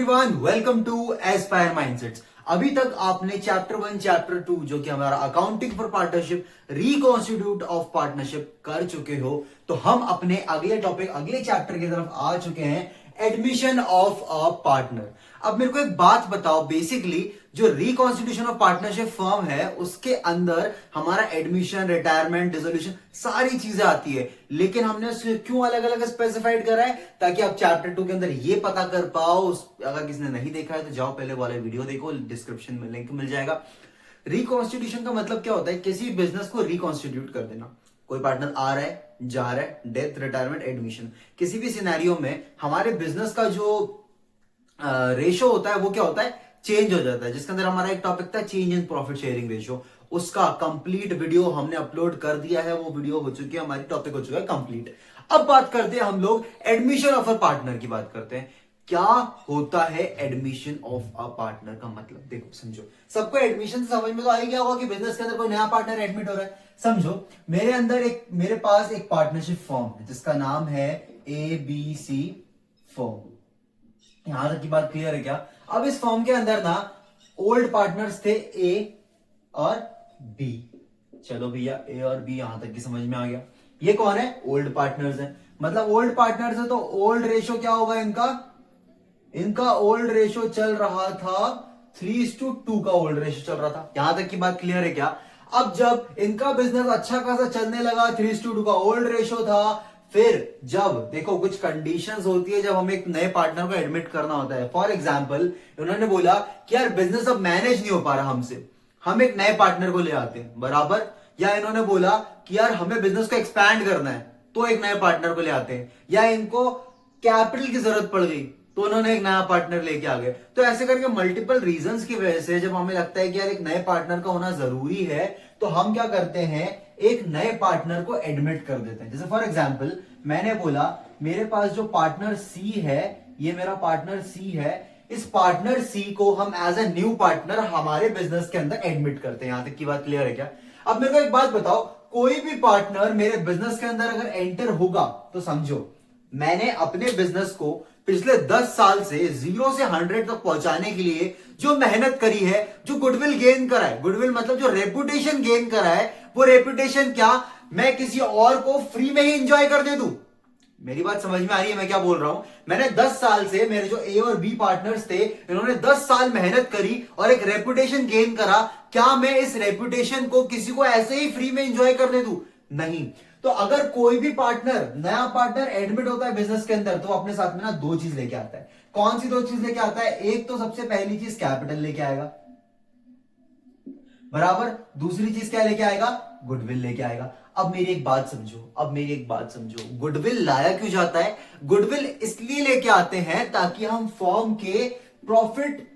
Everyone, welcome to Aspire Mindsets. अभी तक आपने चैप्टर 1 चैप्टर 2 जो कि हमारा accounting for partnership, reconstitute of partnership कर चुके हो, तो हम अपने अगले टॉपिक, अगले चैप्टर की तरफ आ चुके हैं, एडमिशन ऑफ अ पार्टनर। अब मेरे को एक बात बताओ, बेसिकली जो रिकॉन्स्टिट्यूशन ऑफ पार्टनरशिप फर्म है उसके अंदर हमारा एडमिशन, रिटायरमेंट, डिसोल्यूशन सारी चीजें आती है, लेकिन हमने उसको क्यों अलग अलग स्पेसिफाइड करा है? ताकि आप चैप्टर 2 के अंदर ये पता कर पाओ। अगर किसी ने नहीं देखा है तो जाओ पहले वाला वीडियो देखो, डिस्क्रिप्शन में लिंक मिल जाएगा। रिकॉन्स्टिट्यूशन का मतलब क्या होता है? किसी बिजनेस को रिकॉन्स्टिट्यूट कर देना। कोई पार्टनर आ रहा है, जा रहा है, डेथ, रिटायरमेंट, एडमिशन, किसी भी सिनेरियो में हमारे बिजनेस का जो रेशो होता है वो क्या होता है? चेंज हो जाता है। जिसके अंदर हमारा एक टॉपिक था change in profit sharing ratio, उसका कंप्लीट वीडियो हमने अपलोड कर दिया है। वो वीडियो हो चुकी है, हमारी टॉपिक हो चुका है कंप्लीट। अब बात करते हैं हम लोग एडमिशन ऑफ अ पार्टनर की बात करते हैं। क्या होता है एडमिशन ऑफ अ पार्टनर का मतलब? देखो, समझो, सबको एडमिशन से समझ में तो आ ही गया होगा कि बिजनेस के अंदर कोई नया पार्टनर एडमिट हो रहा है। समझो, मेरे पास एक पार्टनरशिप फर्म है जिसका नाम है ABC फर्म। यहां तक की बात क्लियर है क्या? अब इस फॉर्म के अंदर ना ओल्ड पार्टनर्स थे ए और बी। चलो भैया, ए और बी यहां तक की समझ में आ गया। ये कौन है? ओल्ड पार्टनर्स है। मतलब ओल्ड पार्टनर्स है तो ओल्ड रेशो क्या होगा इनका? इनका ओल्ड रेशो चल रहा था 3:2 का ओल्ड रेशो चल रहा था। यहां तक की बात क्लियर है क्या? अब जब इनका बिजनेस अच्छा खासा चलने लगा, 3:2 का ओल्ड रेशो था, फिर जब देखो कुछ कंडीशंस होती है जब हमें एक नए पार्टनर को एडमिट करना होता है। फॉर एग्जांपल, उन्होंने बोला कि यार बिजनेस अब मैनेज नहीं हो पा रहा हमसे, हम एक नए पार्टनर को ले आते हैं, बराबर। या इन्होंने बोला कि यार हमें बिजनेस को एक्सपैंड करना है तो एक नए पार्टनर को ले आते हैं। या इनको कैपिटल की जरूरत पड़ गई तो उन्होंने एक नया पार्टनर लेके आ गए। तो ऐसे करके मल्टीपल रीजंस की वजह से जब हमें लगता है कि यार एक नए पार्टनर का होना जरूरी है, तो हम क्या करते हैं? एक नए पार्टनर को एडमिट कर देते हैं। जैसे फॉर एग्जांपल, मैंने बोला मेरे पास जो पार्टनर सी है, ये मेरा पार्टनर सी है, इस पार्टनर सी को हम एज ए न्यू पार्टनर हमारे बिजनेस के अंदर एडमिट करते हैं। यहां तक की बात क्लियर है क्या? अब मेरे को एक बात बताओ, कोई भी पार्टनर मेरे बिजनेस के अंदर अगर एंटर होगा तो समझो मैंने अपने बिजनेस को पिछले 10 साल से 0 से 100 तक पहुंचाने के लिए जो मेहनत करी है, जो गुडविल गेन करा है, गुडविल मतलब जो रेपुटेशन गेन करा है, वो रेपुटेशन क्या मैं किसी और को फ्री में ही इंजॉय कर दे दूं? मेरी बात समझ में आ रही है मैं क्या बोल रहा हूं? मैंने 10 साल से, मेरे जो ए और बी पार्टनर्स थे, इन्होंने 10 साल मेहनत करी और एक रेपुटेशन गेन करा। क्या मैं इस रेपुटेशन को किसी को ऐसे ही फ्री में इंजॉय करने दूं? नहीं। तो अगर कोई भी पार्टनर, नया पार्टनर एडमिट होता है बिजनेस के अंदर, तो अपने साथ में ना 2 चीज लेके आता है। कौन सी 2 चीज लेके आता है? एक तो सबसे पहली चीज कैपिटल लेके आएगा, बराबर। दूसरी चीज क्या लेके आएगा? गुडविल लेके आएगा। अब मेरी एक बात समझो, गुडविल लाया क्यों जाता है? गुडविल इसलिए लेके आते हैं ताकि हम फॉर्म के प्रॉफिट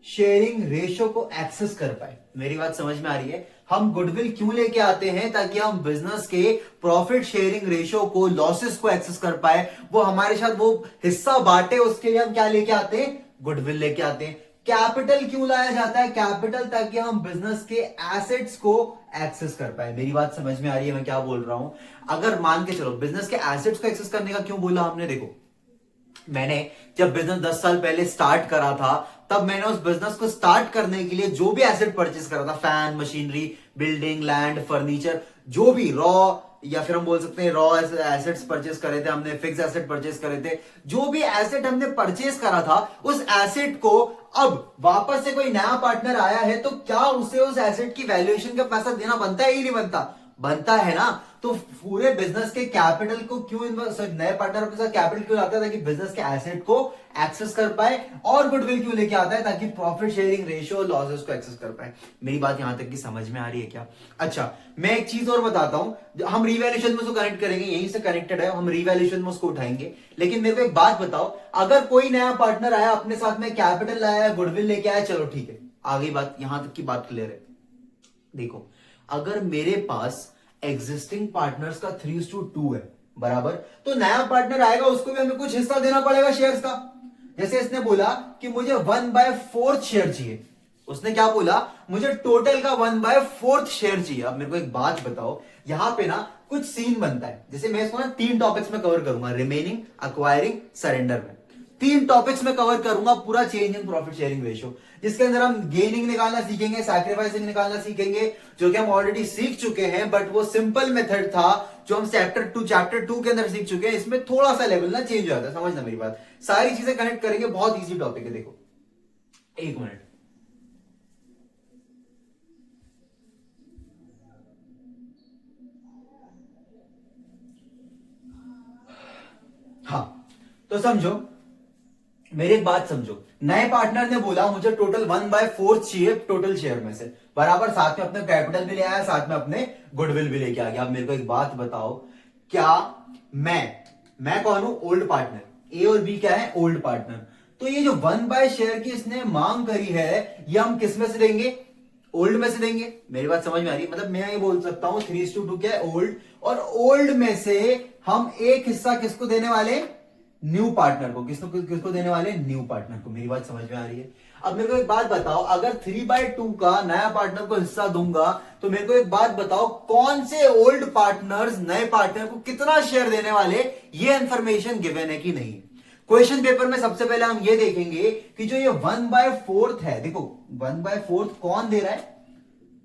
शेयरिंग रेशियो को एक्सेस कर पाए। मेरी बात समझ में आ रही है? हम गुडविल क्यों लेके आते हैं? ताकि हम बिजनेस के प्रॉफिट शेयरिंग रेशियो को, लॉसेस को एक्सेस कर पाए, वो हमारे साथ वो हिस्सा बांटे, उसके लिए हम क्या लेके आते हैं? गुडविल लेके आते हैं। कैपिटल क्यों लाया जाता है? कैपिटल ताकि हम बिजनेस के एसेट्स को एक्सेस कर पाए। मेरी बात समझ में आ रही है मैं क्या बोल रहा हूं? अगर मान के चलो, बिजनेस के एसेट्स को एक्सेस करने का क्यों बोला हमने? देखो, मैंने जब बिजनेस 10 साल पहले स्टार्ट करा था, तब मैंने उस बिजनेस को स्टार्ट करने के लिए जो भी एसेट परचेस करा था, fan, machinery, building, land, furniture, जो भी रॉ, या फिर हम बोल सकते हैं रॉ एसेट्स परचेस करे थे हमने, फिक्स एसेट परचेस करे थे, जो भी एसेट हमने परचेस करा था, उस एसेट को अब वापस से कोई नया पार्टनर आया है तो क्या उसे उस एसेट की वैल्यूएशन का पैसा देना बनता है ही नहीं बनता? बनता है ना। तो पूरे बिजनेस के कैपिटल को क्यों नए पार्टनर के साथ कैपिटल क्यों लाता है? ताकि बिजनेस के एसेट को एक्सेस कर पाए। और गुडविल क्यों लेके आता है? ताकि प्रॉफिट शेयरिंग रेशियो, लॉसेस को एक्सेस कर पाए। मेरी बात यहां तक की समझ में आ रही है क्या? अच्छा, मैं एक चीज और बताता हूं, हम रिवैल्यूएशन में उसको कनेक्ट करेंगे, यहीं से कनेक्टेड है, हम रिवैल्यूएशन में उसको उठाएंगे। लेकिन मेरे को एक बात बताओ, अगर कोई नया पार्टनर आया, अपने साथ में कैपिटल लाया, गुडविल लेके आया, चलो ठीक है, आ गई बात, यहां तक की बात क्लियर है। देखो, अगर मेरे पास एग्जिस्टिंग पार्टनर्स का 3:2 है, बराबर, तो नया पार्टनर आएगा, उसको भी हमें कुछ हिस्सा देना पड़ेगा शेयर्स का। जैसे इसने बोला कि मुझे 1/4 शेयर चाहिए, उसने क्या बोला? मुझे टोटल का 1/4 शेयर चाहिए। अब मेरे को एक बात बताओ, यहां पे ना कुछ सीन बनता है। जैसे मैं इसको ना 3 टॉपिक्स में कवर करूंगा, रिमेनिंग, अक्वायरिंग, सरेंडर में। 3 टॉपिक्स में कवर करूंगा पूरा change in profit sharing ratio, जिसके अंदर हम गेनिंग निकालना सीखेंगे, सैक्रिफाइसिंग निकालना सीखेंगे, जो कि हम ऑलरेडी सीख चुके हैं, बट वो सिंपल मेथड था जो हम चैप्टर टू के अंदर सीख चुके हैं। इसमें थोड़ा सा लेवल ना चेंज हो जाता है, समझना मेरी बात। सारी चीजें कनेक्ट करेंगे, बहुत ईजी टॉपिक है। देखो एक मिनट, हाँ तो समझो, मेरी एक बात समझो। नए पार्टनर ने बोला मुझे टोटल 1/4 चाहिए टोटल शेयर में से, बराबर, साथ में अपने कैपिटल भी ले आया, साथ में अपने गुडविल भी लेके आ गया। अब मेरे को एक बात बताओ, क्या मैं कौन हूं? Old partner. ए और बी क्या है? Old partner. तो ये जो 1 शेयर की इसने मांग करी है, ये हम किस में से देंगे? ओल्ड में से देंगे। मेरी बात समझ में आ रही है? मतलब मैं ये बोल सकता हूं 3:2 क्या है? ओल्ड। और ओल्ड में से हम एक हिस्सा किसको देने वाले? न्यू पार्टनर को। किसको देने वाले? न्यू पार्टनर को। मेरी बात समझ में आ रही है? अब मेरे को एक बात बताओ, अगर 3/2 का नया पार्टनर को हिस्सा दूंगा, तो मेरे को एक बात बताओ, कौन से ओल्ड पार्टनर्स नए पार्टनर को कितना शेयर देने वाले? ये इंफॉर्मेशन गिवन है कि नहीं? क्वेश्चन पेपर में सबसे पहले हम ये देखेंगे कि जो ये 1/4 है, देखो 1/4 कौन दे रहा है?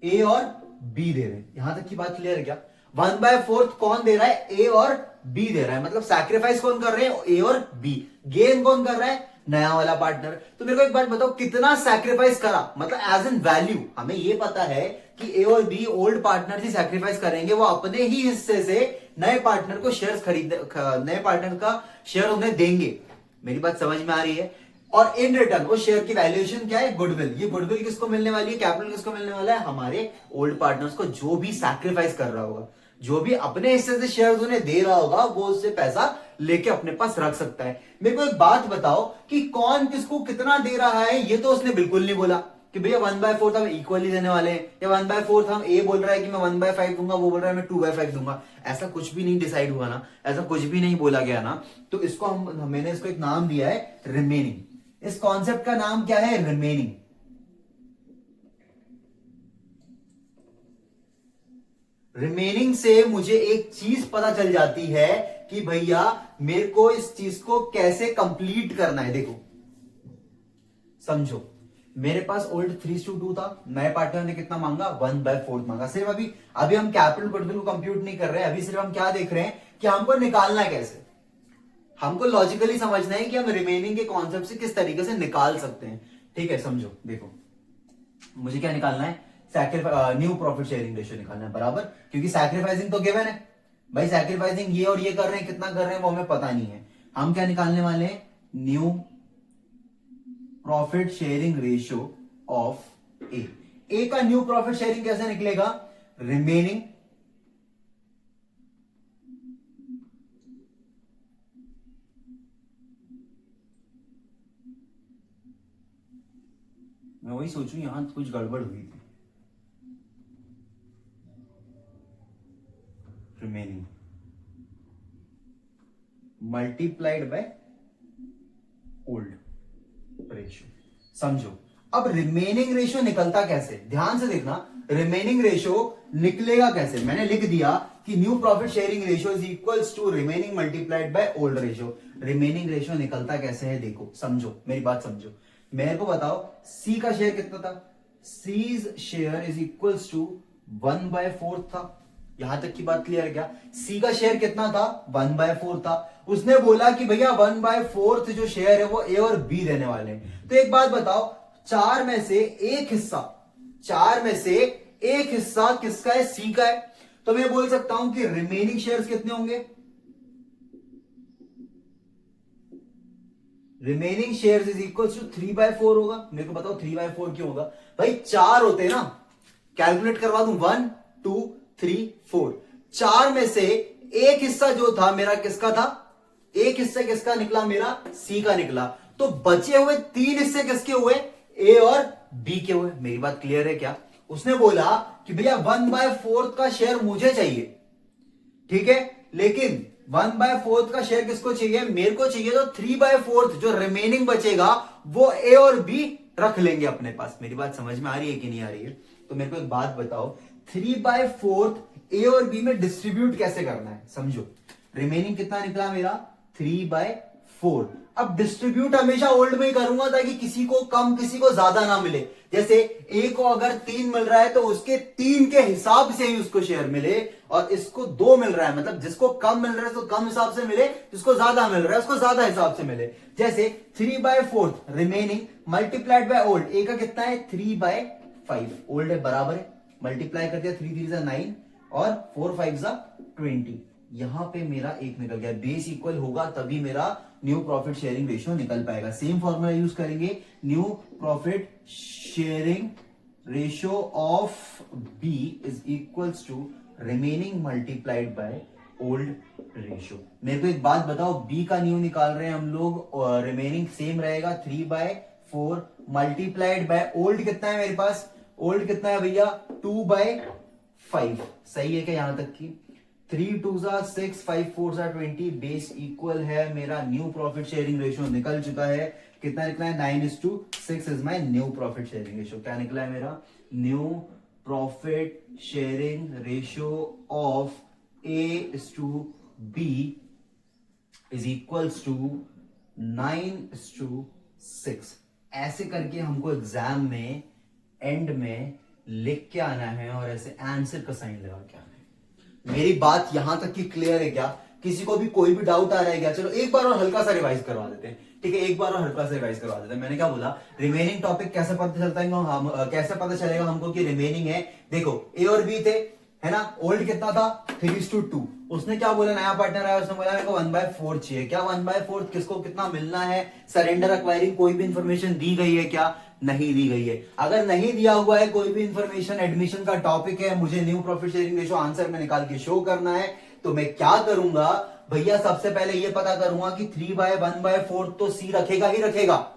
ए और बी दे रहे हैं। यहां तक की बात क्लियर है क्या? 1/4 कौन दे रहा है? ए और बी दे रहा है। मतलब सैक्रिफाइस कौन कर रहे हैं? ए और बी। गेन कौन कर रहा है? नया वाला पार्टनर। तो मेरे को एक बात बताओ, कितना सैक्रिफाइस करा? मतलब एज एन वैल्यू हमें ये पता है कि ए और be old partner he sacrifice करेंगे, वो अपने ही हिस्से से नए पार्टनर को शेयर नए पार्टनर का शेयर उन्हें देंगे। मेरी बात समझ में आ रही है? और इन रिटर्न वो शेयर की वैल्यूएशन क्या है? गुडविल। ये गुडविल किसको मिलने वाली है? कैपिटल किसको मिलने वाला है? हमारे ओल्ड पार्टनर्स को, जो भी सैक्रिफाइस कर रहा होगा, जो भी अपने हिस्से से शेयर उन्हें दे रहा होगा, वो उससे पैसा लेके अपने पास रख सकता है। मेरे को एक बात बताओ कि कौन किसको कितना दे रहा है? ये तो उसने बिल्कुल नहीं बोला कि भैया 1/4 हम इक्वली देने वाले हैं, या 1/4 हम ए बोल रहा है कि मैं 1/5 दूंगा, वो बोल रहा है मैं 2/5 दूंगा। ऐसा कुछ भी नहीं डिसाइड हुआ ना, ऐसा कुछ भी नहीं बोला गया ना। तो इसको मैंने इसको एक नाम दिया है रिमेनिंग। इस कॉन्सेप्ट का नाम क्या है? रिमेनिंग। रिमेनिंग से मुझे एक चीज पता चल जाती है कि भैया मेरे को इस चीज को कैसे कंप्लीट करना है। देखो समझो, मेरे पास ओल्ड 3:2 था, नए पार्टनर ने कितना मांगा? 1/4 मांगा। सिर्फ अभी हम कैपिटल गुडविल को कंप्यूट नहीं कर रहे हैं, अभी सिर्फ हम क्या देख रहे हैं कि हमको निकालना कैसे। हमको लॉजिकली समझना है कि हम रिमेनिंग के कॉन्सेप्ट से किस तरीके से निकाल सकते हैं। ठीक है, समझो। देखो मुझे क्या निकालना है? न्यू प्रॉफिट शेयरिंग रेशियो निकालना है, बराबर, क्योंकि सैक्रिफाइसिंग तो गिवन है भाई। सैक्रिफाइसिंग ये और ये कर रहे हैं, कितना कर रहे हैं वो हमें पता नहीं है। हम क्या निकालने वाले हैं? New profit sharing ratio of a. A का न्यू प्रॉफिट शेयरिंग कैसे निकलेगा? रिमेनिंग मैं वही सोचूं, यहां कुछ गड़बड़ हुई थी। Remaining multiplied by old ratio. समझो, अब रिमेनिंग रेशियो निकलता कैसे? ध्यान से देखना, रिमेनिंग रेशियो निकलेगा कैसे? मैंने लिख दिया कि new profit sharing ratio is equals to remaining multiplied by old ratio. Remaining ratio निकलता कैसे है? देखो समझो, मेरी बात समझो। मेरे को बताओ सी का शेयर कितना था? C's share is equals to 1/4 था। यहां तक की बात क्लियर है क्या? सी का शेयर कितना था? 1/4 था। उसने बोला कि भैया 1/4 जो शेयर है वो ए और बी देने वाले हैं। तो एक बात बताओ, चार में से एक हिस्सा किसका है? सी का है। तो मैं बोल सकता हूं कि रिमेनिंग शेयर्स कितने होंगे? Remaining shares is equal to 3/4 होगा। मेरे को बताओ 3/4 क्यों होगा? भाई 4 होते हैं ना, कैलकुलेट करवा दूं, 1 2 3 4। 4 में से एक हिस्सा जो था मेरा किसका था? एक हिस्सा किसका निकला? मेरा सी का निकला। तो बचे हुए 3 हिस्से किसके हुए? ए और बी के हुए। मेरी बात क्लियर है क्या? उसने बोला कि भैया 1/4 का शेयर मुझे चाहिए, ठीक है, लेकिन 1/4 का शेयर किसको चाहिए? मेरे को चाहिए। तो 3/4 जो रिमेनिंग बचेगा वो ए और बी रख लेंगे अपने पास। मेरी बात समझ में आ रही है कि नहीं आ रही है? तो मेरे को एक बात बताओ, 3/4 ए और बी में डिस्ट्रीब्यूट कैसे करना है? समझो, रिमेनिंग कितना निकला मेरा? 3/4। अब डिस्ट्रीब्यूट हमेशा ओल्ड में ही करूंगा ताकि किसी को कम किसी को ज्यादा ना मिले। जैसे ए को अगर 3 मिल रहा है तो उसके 3 के हिसाब से ही उसको शेयर मिले, और इसको 2 मिल रहा है मतलब जिसको कम मिल रहा है तो कम हिसाब से मिले, जिसको ज्यादा मिल रहा है उसको ज्यादा हिसाब से मिले। जैसे 3/4 रिमेनिंग मल्टीप्लाइड बाय ओल्ड, ए का कितना है 3/5, ओल्ड है बराबर है, मल्टीप्लाई कर दिया 3 3 9 और 4 5 20, यहां पे मेरा एक निकल गया। बेस इक्वल होगा तभी मेरा न्यू प्रॉफिट शेयरिंग रेशियो निकल पाएगा। सेम फॉर्मूला यूज करेंगे, new profit sharing ratio of B is equals to remaining multiplied by old ratio. मेरे को एक बात बताओ, बी का न्यू निकाल रहे हैं हम लोग, और रिमेनिंग सेम रहेगा 3/4 मल्टीप्लाइड बाय ओल्ड कितना है मेरे पास, ओल्ड कितना है भैया 2/5, सही है क्या यहां तक की? 3 2 6 5 4 20, बेस इक्वल है, मेरा न्यू प्रॉफिट शेयरिंग रेशियो निकल चुका है। कितना निकला है 9:6 is my new profit sharing ratio. क्या निकला है मेरा new profit sharing ratio of A/B is equals to 9:6। ऐसे करके हमको एग्जाम में एंड में लिख के आना है और ऐसे आंसर का साइन लगा के आना है। मेरी बात यहां तक की क्लियर है क्या? किसी को भी कोई भी डाउट आ रहा है क्या? चलो एक बार और हल्का सा रिवाइज करवा देते हैं, ठीक है? एक बार और हल्का सा रिवाइज करवा देते हैं। मैंने क्या बोला, रिमेनिंग टॉपिक कैसे पता चलता है हम कैसे पता चलेगा हमको कि रिमेनिंग है? देखो ए और बी थे, है ना, ओल्ड कितना था 3:2, उसने क्या बोला, नया पार्टनर आया उसने बोला मेरे को 1/4 चाहिए। क्या 1/4 किसको कितना मिलना है? सरेंडर एक्वायरिंग कोई भी इंफॉर्मेशन दी गई है क्या? नहीं दी गई है। अगर नहीं दिया हुआ है कोई भी इंफॉर्मेशन, एडमिशन का टॉपिक है, मुझे new profit sharing ratio answer में निकाल के शो करना है, तो मैं क्या करूंगा भैया, सबसे पहले ये पता करूंगा कि 3/1/4 तो सी रखेगा ही रखेगा।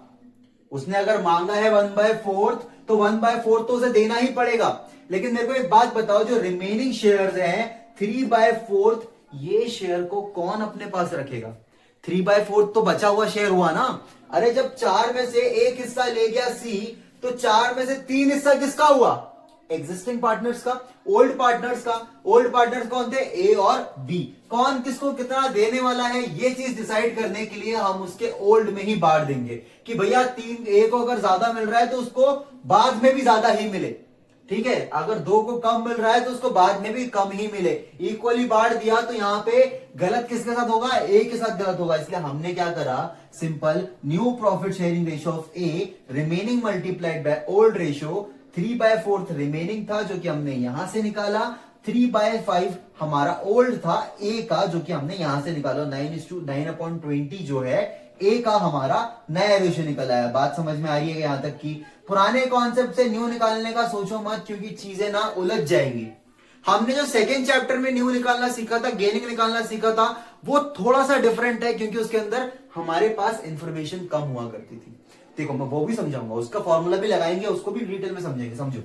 उसने अगर मांगा है 1/4 तो 1/4 तो उसे देना ही पड़ेगा। लेकिन मेरे को एक बात बताओ, जो रिमेनिंग शेयर्स हैं 3/4, ये शेयर को कौन अपने पास रखेगा? 3/4 तो बचा हुआ शेयर हुआ ना। अरे जब 4 में से एक हिस्सा ले गया सी, तो 4 में से 3 हिस्सा किसका हुआ? एग्जिस्टिंग पार्टनर्स का, ओल्ड पार्टनर्स का। ओल्ड पार्टनर्स कौन थे? ए और बी। कौन किसको कितना देने वाला है ये चीज डिसाइड करने के लिए हम उसके ओल्ड में ही बांट देंगे कि भैया 3 ए को अगर ज्यादा मिल रहा है तो उसको बाद में भी ज्यादा ही मिले, ठीक है? अगर 2 को कम मिल रहा है तो उसको बाद में भी कम ही मिले। इक्वली बांट दिया तो यहां पे गलत किसके साथ होगा? ए के साथ गलत होगा। इसलिए हमने क्या करा, simple new profit sharing ratio of A remaining multiplied by old ratio, 3/4 remaining था जो कि हमने यहां से निकाला, 3/5 हमारा ओल्ड था ए का जो कि हमने यहां से निकाला, 9:9/20 जो है ए का हमारा नया रेशियो निकल आया। बात समझ में आ रही है यहां तक की? पुराने कॉन्सेप्ट से न्यू निकालने का सोचो मत, क्योंकि चीजें ना उलझ जाएंगी। हमने जो सेकेंड चैप्टर में न्यू निकालना सीखा था, गेनिंग निकालना सीखा था, वो थोड़ा सा डिफरेंट है क्योंकि उसके अंदर हमारे पास इंफॉर्मेशन कम हुआ करती थी। देखो मैं वो भी समझाऊंगा, उसका फॉर्मूला भी लगाएंगे, उसको भी डिटेल में समझेंगे। समझो,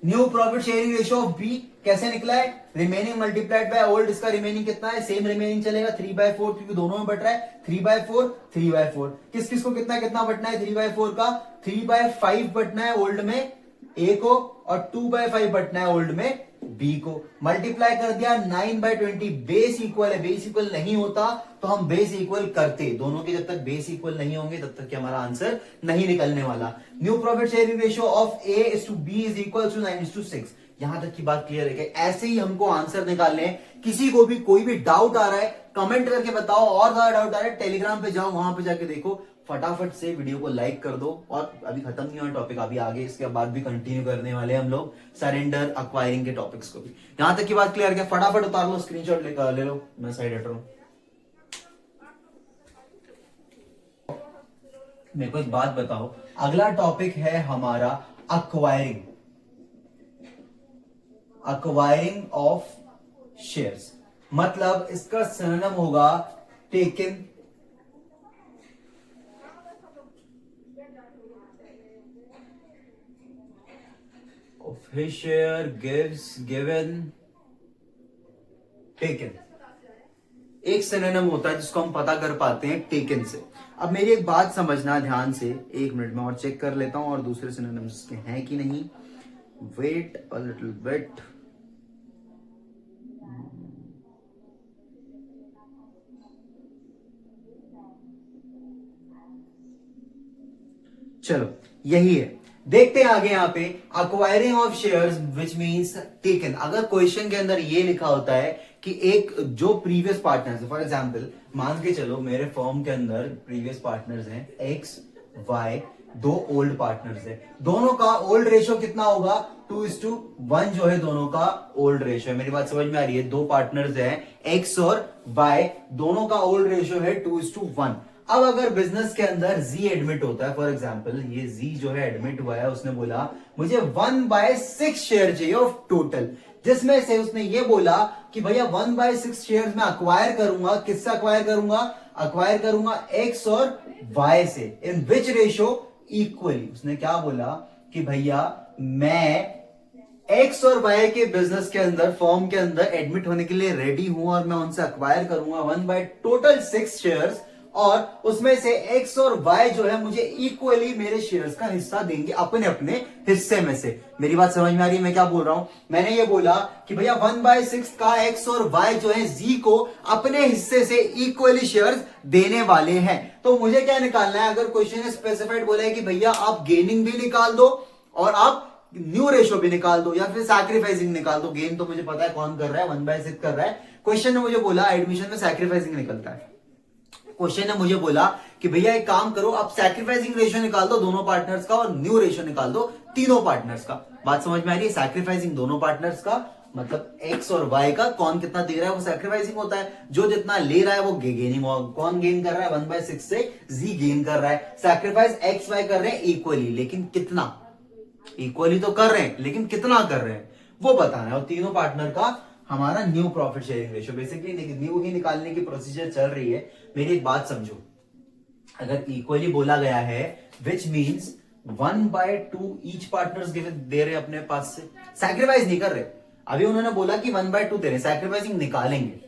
new profit sharing ratio of B कैसे निकला है? Remaining multiplied by old. इसका रिमेनिंग कितना है? सेम रिमेनिंग चलेगा 3/4, क्योंकि दोनों में बट रहा है 3/4 3/4। किस किस को कितना कितना बटना है 3/4 का? 3/5 बटना है ओल्ड में ए को, और 2/5 बटना है ओल्ड में बी को। मल्टीप्लाई कर दिया 9/20, बेस इक्वल है। बेस इक्वल नहीं होता तो हम बेस इक्वल करते, दोनों के जब तक बेस इक्वल नहीं होंगे तब तक हमारा आंसर नहीं निकलने वाला। New profit sharing ratio of A is to B is equal to 9:6। यहां तक की बात क्लियर है कि ऐसे ही हमको आंसर निकालने हैं। किसी को भी कोई भी डाउट आ रहा है कमेंट करके बताओ, और ज्यादा डाउट आ रहा है टेलीग्राम पे जाओ, वहां पे जाके देखो। फटाफट से वीडियो को लाइक कर दो। और अभी खत्म नहीं हुआ टॉपिक, अभी आगे इसके बाद भी कंटिन्यू करने वाले हम लोग सरेंडर एक्वायरिंग के टॉपिक्स को भी। यहां तक की बात क्लियर है? फटाफट उतार लो, स्क्रीनशॉट ले लो, मैं साइड हट रहा हूं। मेरे को एक बात बताओ, अगला टॉपिक है हमारा अक्वायरिंग, अक्वायरिंग ऑफ शेयर्स। मतलब इसका सिनोनिम होगा taken, of his share gives given taken। एक सिनोनिम होता है जिसको हम पता कर पाते हैं टेकन से। अब मेरी एक बात समझना ध्यान से, एक मिनट में और चेक कर लेता हूं और दूसरे सिनोनिम्स के हैं कि नहीं। Wait a little bit. चलो यही है, देखते हैं आगे यहाँ पे acquiring of shares which means taken. अगर क्वेश्चन के अंदर ये लिखा होता है कि एक जो प्रीवियस पार्टनर्स, फॉर एग्जांपल मान के चलो मेरे फर्म के अंदर प्रीवियस पार्टनर्स हैं एक्स वाई, दो ओल्ड पार्टनर्स हैं, दोनों का ओल्ड रेशियो कितना होगा 2:1 जो है दोनों का ओल्ड रेशियो है। मेरी बात समझ में आ रही है? दो पार्टनर्स हैं एक्स और वाई, दोनों का ओल्ड रेशियो है 2:1। अब अगर बिजनेस के अंदर जी एडमिट होता है, फॉर एग्जांपल ये जी जो है एडमिट हुआ है, उसने बोला मुझे 1/6 शेयर चाहिए ऑफ टोटल, जिसमें से उसने ये बोला कि भैया 1/6 शेयर में अक्वायर करूंगा, किससे अक्वायर करूंगा? अक्वायर करूंगा एक्स और वाई से, इन विच रेशियो इक्वली। उसने क्या बोला कि भैया मैं एक्स और वाई के बिजनेस के अंदर, फॉर्म के अंदर एडमिट होने के लिए रेडी हूं और मैं उनसे अक्वायर करूंगा 1/6 शेयर्स, और उसमें से एक्स और वाई जो है मुझे इक्वली मेरे शेयर्स का हिस्सा देंगे अपने अपने हिस्से में से। मेरी बात समझ में आ रही है मैं क्या बोल रहा हूं? मैंने ये बोला कि भैया 1/6 का एक्स और वाई जो है जी को अपने हिस्से से इक्वली शेयर्स देने वाले हैं। तो मुझे क्या निकालना है? अगर क्वेश्चन स्पेसिफाइड बोला है कि भैया आप गेनिंग भी निकाल दो और आप न्यू रेशो भी निकाल दो या फिर सैक्रिफाइसिंग निकाल दो। गेन तो मुझे पता है कौन कर रहा है, 1/6 कर रहा है। क्वेश्चन ने मुझे बोला एडमिशन में सैक्रिफाइसिंग निकलता है। क्वेश्चन ने मुझे बोला कि भैया एक काम करो, आप सैक्रिफाइसिंग रेशियो निकाल दो दोनों पार्टनर्स का और न्यू रेशियो निकाल दो तीनों पार्टनर्स का। बात समझ में आ रही है? सैक्रिफाइसिंग दोनों पार्टनर्स का मतलब एक्स और वाई का, कौन कितना दे रहा है वो सैक्रिफाइसिंग होता है, जो जितना ले रहा है वो गेनिंग। कौन गेन कर रहा है? 1/6 से जी गेन कर रहा है। सैक्रिफाइस एक्स वाई कर रहे हैं इक्वली, लेकिन कितना? इक्वली तो कर रहे हैं लेकिन कितना कर रहे हैं वो बताना है। और तीनों पार्टनर का हमारा new profit sharing ratio, basically new ही निकालने की प्रोसीजर चल रही है। मेरी एक बात समझो, अगर इक्वली बोला गया है which means 1/2 each partners given दे रहे अपने पास से, सैक्रिफाइस नहीं कर रहे। अभी उन्होंने बोला कि 1/2 दे रहे, सैक्रिफाइसिंग निकालेंगे,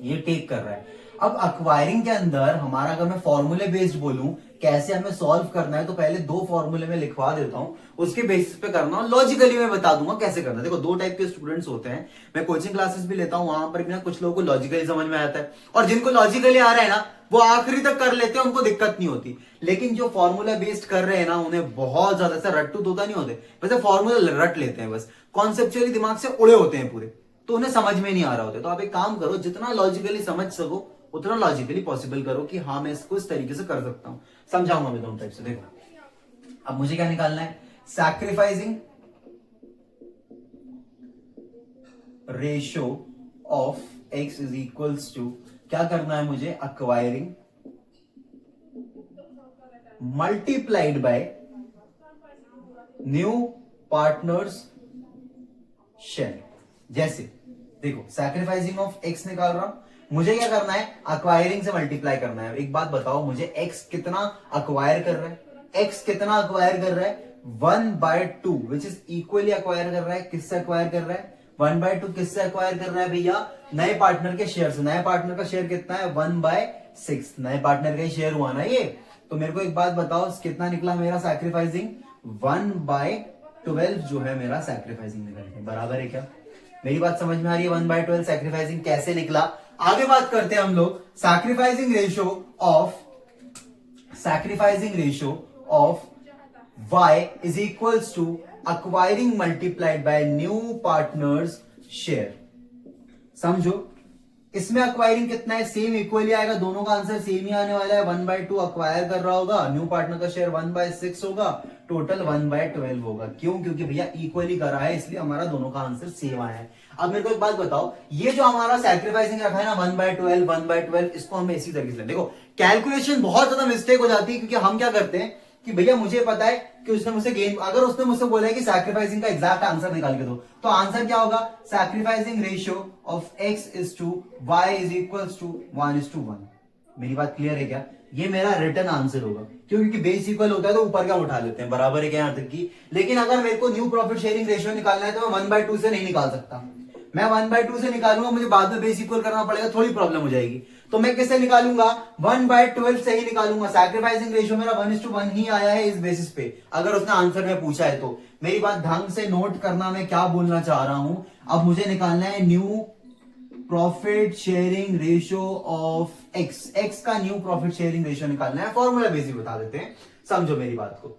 ये टेक कर रहा है। अब अक्वायरिंग के अंदर हमारा, अगर मैं फॉर्मूले बेस्ड बोलूं कैसे हमें सॉल्व करना है, तो पहले दो फॉर्मूले में लिखवा देता हूं, उसके बेसिस पे करना हो, लॉजिकली मैं बता दूंगा कैसे करना है। देखो दो टाइप के स्टूडेंट्स होते हैं, मैं कोचिंग क्लासेस भी लेता हूं, वहां पर भी ना कुछ लोगों को लॉजिकली समझ में आता है और जिनको लॉजिकली आ रहा है ना वो आखिरी तक कर लेते हैं, उनको दिक्कत नहीं होती। लेकिन जो फॉर्मूला बेस्ड कर रहे हैं ना उन्हें बहुत ज्यादा सा रट्टू तोता नहीं होते, वैसे फॉर्मूला रट लेते हैं, बस कॉन्सेप्चुअली दिमाग से उड़े होते हैं पूरे, तो उन्हें समझ में नहीं आ रहा होता। तो आप एक काम करो, जितना लॉजिकली समझ सको उतना लॉजिकली पॉसिबल करो कि हाँ मैं इसको इस तरीके से कर सकता हूं। समझाऊंगा मैं दोनों टाइप से। देखो अब मुझे क्या निकालना है? Sacrificing ratio of X is equals to, क्या करना है मुझे? Acquiring multiplied by new partner's share. जैसे देखो सैक्रिफाइसिंग ऑफ एक्स निकाल रहा हूं, मुझे क्या करना है? अक्वायरिंग से मल्टीप्लाई करना है। एक बात बताओ मुझे, एक्स कितना अक्वायर कर रहा है? एक्स कितना अक्वायर कर रहा है? 1/2 विच इज इक्वली अक्वायर कर रहा है। किससे अक्वायर कर रहा है? 1/2 किससे अक्वायर कर रहा है भैया? नए पार्टनर के शेयर से। नए पार्टनर का शेयर कितना है? 1/6। नए पार्टनर का ही शेयर हुआ ना ये। तो मेरे को एक बात बताओ कितना निकला मेरा सैक्रिफाइसिंग? 1/12 जो है मेरा सैक्रिफाइसिंग निकल गया। बराबर है क्या? मेरी बात समझ में आ रही है? 1/12 सैक्रिफाइसिंग कैसे निकला? आगे बात करते हैं हम लोग sacrificing ratio of y is equals to acquiring multiplied by new partner's share. समझो इसमें अक्वायरिंग कितना है? सेम इक्वली आएगा, दोनों का आंसर सेम ही आने वाला है। 1/2 अक्वायर कर रहा होगा, न्यू पार्टनर का शेयर 1/6 होगा, टोटल 1/12 होगा। क्यों? क्योंकि भैया इक्वली करा है इसलिए हमारा दोनों का आंसर सेम आया है। अब मेरे को एक बात बताओ, ये जो हमारा सैक्रिफाइसिंग रखा है ना 1/12, इसको हमें इसी तरीके से, देखो कैलकुलेशन बहुत ज्यादा मिस्टेक हो जाती है, क्योंकि हम क्या करते हैं कि भैया मुझे पता है कि उसने मुझसे गेन, अगर उसने मुझसे बोला है कि सैक्रिफाइसिंग का एग्जैक्ट आंसर निकाल के दो, तो आंसर क्या होगा? Sacrificing ratio of X is to Y is equals to 1:1। मेरी बात क्लियर है क्या? ये मेरा रिटर्न आंसर होगा, क्योंकि बेस इक्वल होता है तो ऊपर क्या उठा लेते हैं, बराबर है क्या यहां तक की। लेकिन अगर मेरे को न्यू प्रॉफिट शेयरिंग रेशियो निकालना है तो मैं 1/2 से नहीं निकाल सकता। मैं 1/2 से निकालूंगा, मुझे बाद में बेस इक्वल करना पड़ेगा, थोड़ी प्रॉब्लम हो जाएगी। तो मैं किससे निकालूंगा? 1/12 से ही निकालूंगा। सैक्रिफाइसिंग रेशियो मेरा 1:1 ही आया है इस बेसिस पे, अगर उसने आंसर में पूछा है तो। मेरी बात ढंग से नोट करना, मैं क्या बोलना चाह रहा हूं। अब मुझे निकालना है new profit sharing ratio of x. X का न्यू प्रॉफिट शेयरिंग रेशियो निकालना है, फॉर्मूला बेसिक बता देते हैं। समझो मेरी बात को,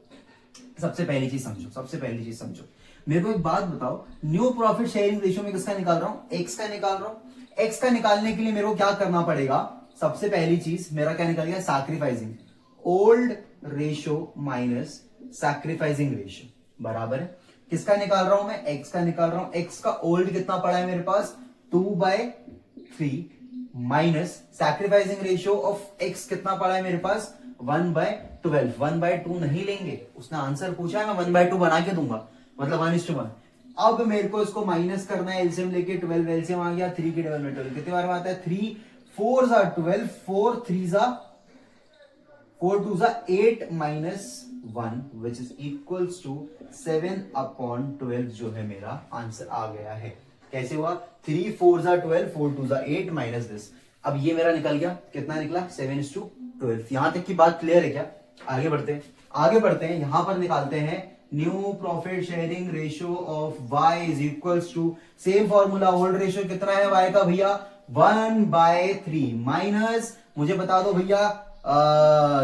सबसे पहली चीज समझो, मेरे को एक बात बताओ, न्यू प्रॉफिट शेयरिंग रेशियो में किसका निकाल रहा हूं, एक्स का निकाल रहा हूं। एक्स का निकालने के लिए मेरे को क्या करना पड़ेगा, सबसे पहली चीज मेरा क्या निकल गया, sacrificing, old ratio minus sacrificing ratio बराबर है, किसका निकाल रहा हूं मैं, एक्स का निकाल रहा हूं। एक्स का ओल्ड कितना पड़ा है मेरे पास, 2/3 minus sacrificing ratio of x कितना पड़ा है मेरे पास, 1/12। 1/2 नहीं लेंगे, उसने आंसर पूछा है, मैं 1/2 बना के दूंगा, मतलब 1:1। अब मेरे को इसको माइनस करना है, एलसीएम लेके 12, एलसीएम आ गया 3 की टेबल में 12, कितने बार में आता है, 3 4 जा 12, 4 3 जा 4 2 जा 8 minus 1 which is equals to 7/12 जो है मेरा आंसर आ गया है। कैसे हुआ, 3 4 जा 12, 4 2 जा 8 माइनस दिस। अब ये मेरा निकल गया, कितना निकला, 7:12। यहां तक की बात क्लियर है क्या, आगे बढ़ते हैं, यहां पर निकालते हैं new profit sharing ratio of y is equals to, same formula, old ratio कितना है y का भैया, 1/3 माइनस, मुझे बता दो भैया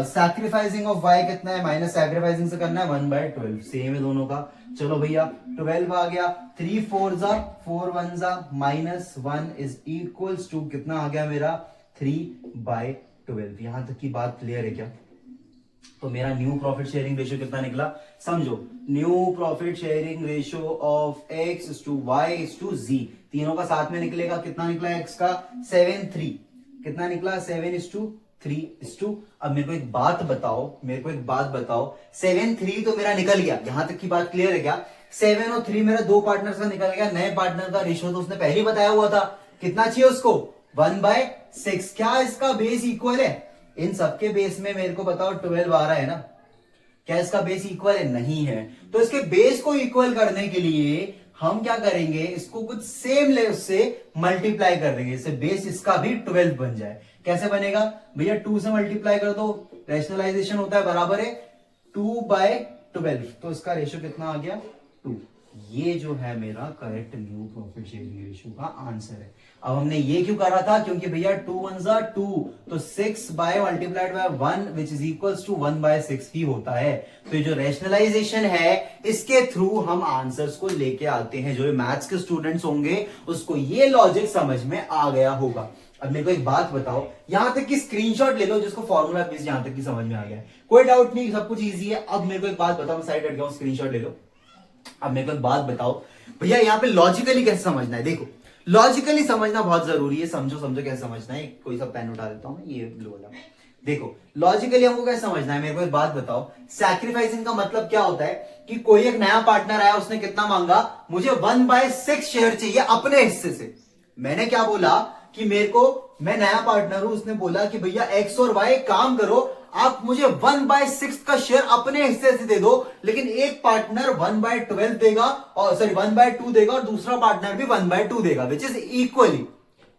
सैक्रिफाइसिंग ऑफ y कितना है, माइनस सैक्रिफाइसिंग से करना है 1/12, सेम है दोनों का। चलो भैया 12 आ गया, 3 4 जा 4 1 जा माइनस 1 इज इक्वल्स टू कितना आ गया मेरा, 3/12। यहां तक की बात क्लियर है क्या, तो मेरा न्यू प्रॉफिट शेयरिंग रेशियो कितना निकला, समझो, new profit sharing ratio of x is to y is to z, तीनों का साथ में निकलेगा, कितना निकला x का, 7/3, कितना निकला, 7:3:2। अब मेरे को एक बात बताओ, 7/3 तो मेरा निकल गया, यहां तक की बात क्लियर है क्या, 7 और 3 मेरा दो पार्टनर का निकल गया, नए पार्टनर का रेशियो तो उसने पहले ही बताया हुआ था, कितना चाहिए उसको, 1/6। क्या इसका बेस इक्वल है, इन सबके बेस में मेरे को बताओ 12 आ रहा है ना, क्या इसका बेस इक्वल है, नहीं है, तो इसके बेस को इक्वल करने के लिए हम क्या करेंगे, इसको कुछ सेम ले उससे मल्टीप्लाई कर देंगे, इससे बेस इसका भी 12 बन जाए। कैसे बनेगा भैया, 2 से मल्टीप्लाई कर दो, रैशनलाइजेशन होता है, बराबर है 2/12, तो इसका रेशियो कितना आ गया, 2। ये जो है मेरा correct new profit sharing ratio का आंसर है। अब हमने ये क्यों करा था, क्योंकि भैया 2 1 जा 2, तो 6 by multiplied by 1 which is equals to 1/6 ही होता है। तो ये जो रैशनलाइजेशन है, इसके थ्रू हम आंसर्स को लेके आते हैं। जो मैथ्स के स्टूडेंट्स होंगे उसको ये लॉजिक समझ में आ गया होगा। अब मेरे को एक बात बताओ, यहां तक की स्क्रीनशॉट ले लो जिसको फॉर्मूला बेस यहां तक की समझ में आ गया है, कोई डाउट नहीं, सब कुछ इजी है। अब मेरे को एक बात बताओ, मैं साइड हट गया हूं, स्क्रीनशॉट ले लो। अब मेरे को एक बात बताओ भैया, यहाँ पे लॉजिकली कैसे समझना है, देखो लॉजिकली समझना बहुत जरूरी है, समझो कैसे समझना है। कोई सा पेन उठा देता हूं, ये ब्लू वाला। देखो लॉजिकली हमको कैसे समझना है, मेरे को एक बात बताओ, सैक्रिफाइसिंग का मतलब क्या होता है कि कोई एक नया पार्टनर आया, उसने कितना मांगा, मुझे 1/6 शेयर चाहिए अपने हिस्से से। मैंने क्या बोला कि मेरे को, मैं नया पार्टनर हूं, उसने बोला कि भैया एक्स और वाई काम करो, आप मुझे 1/6 का शेयर अपने हिस्से से दे दो, लेकिन एक पार्टनर 1/12 देगा, और सॉरी 1/2 देगा, और दूसरा पार्टनर भी 1/2 देगा, विच इज इक्वली,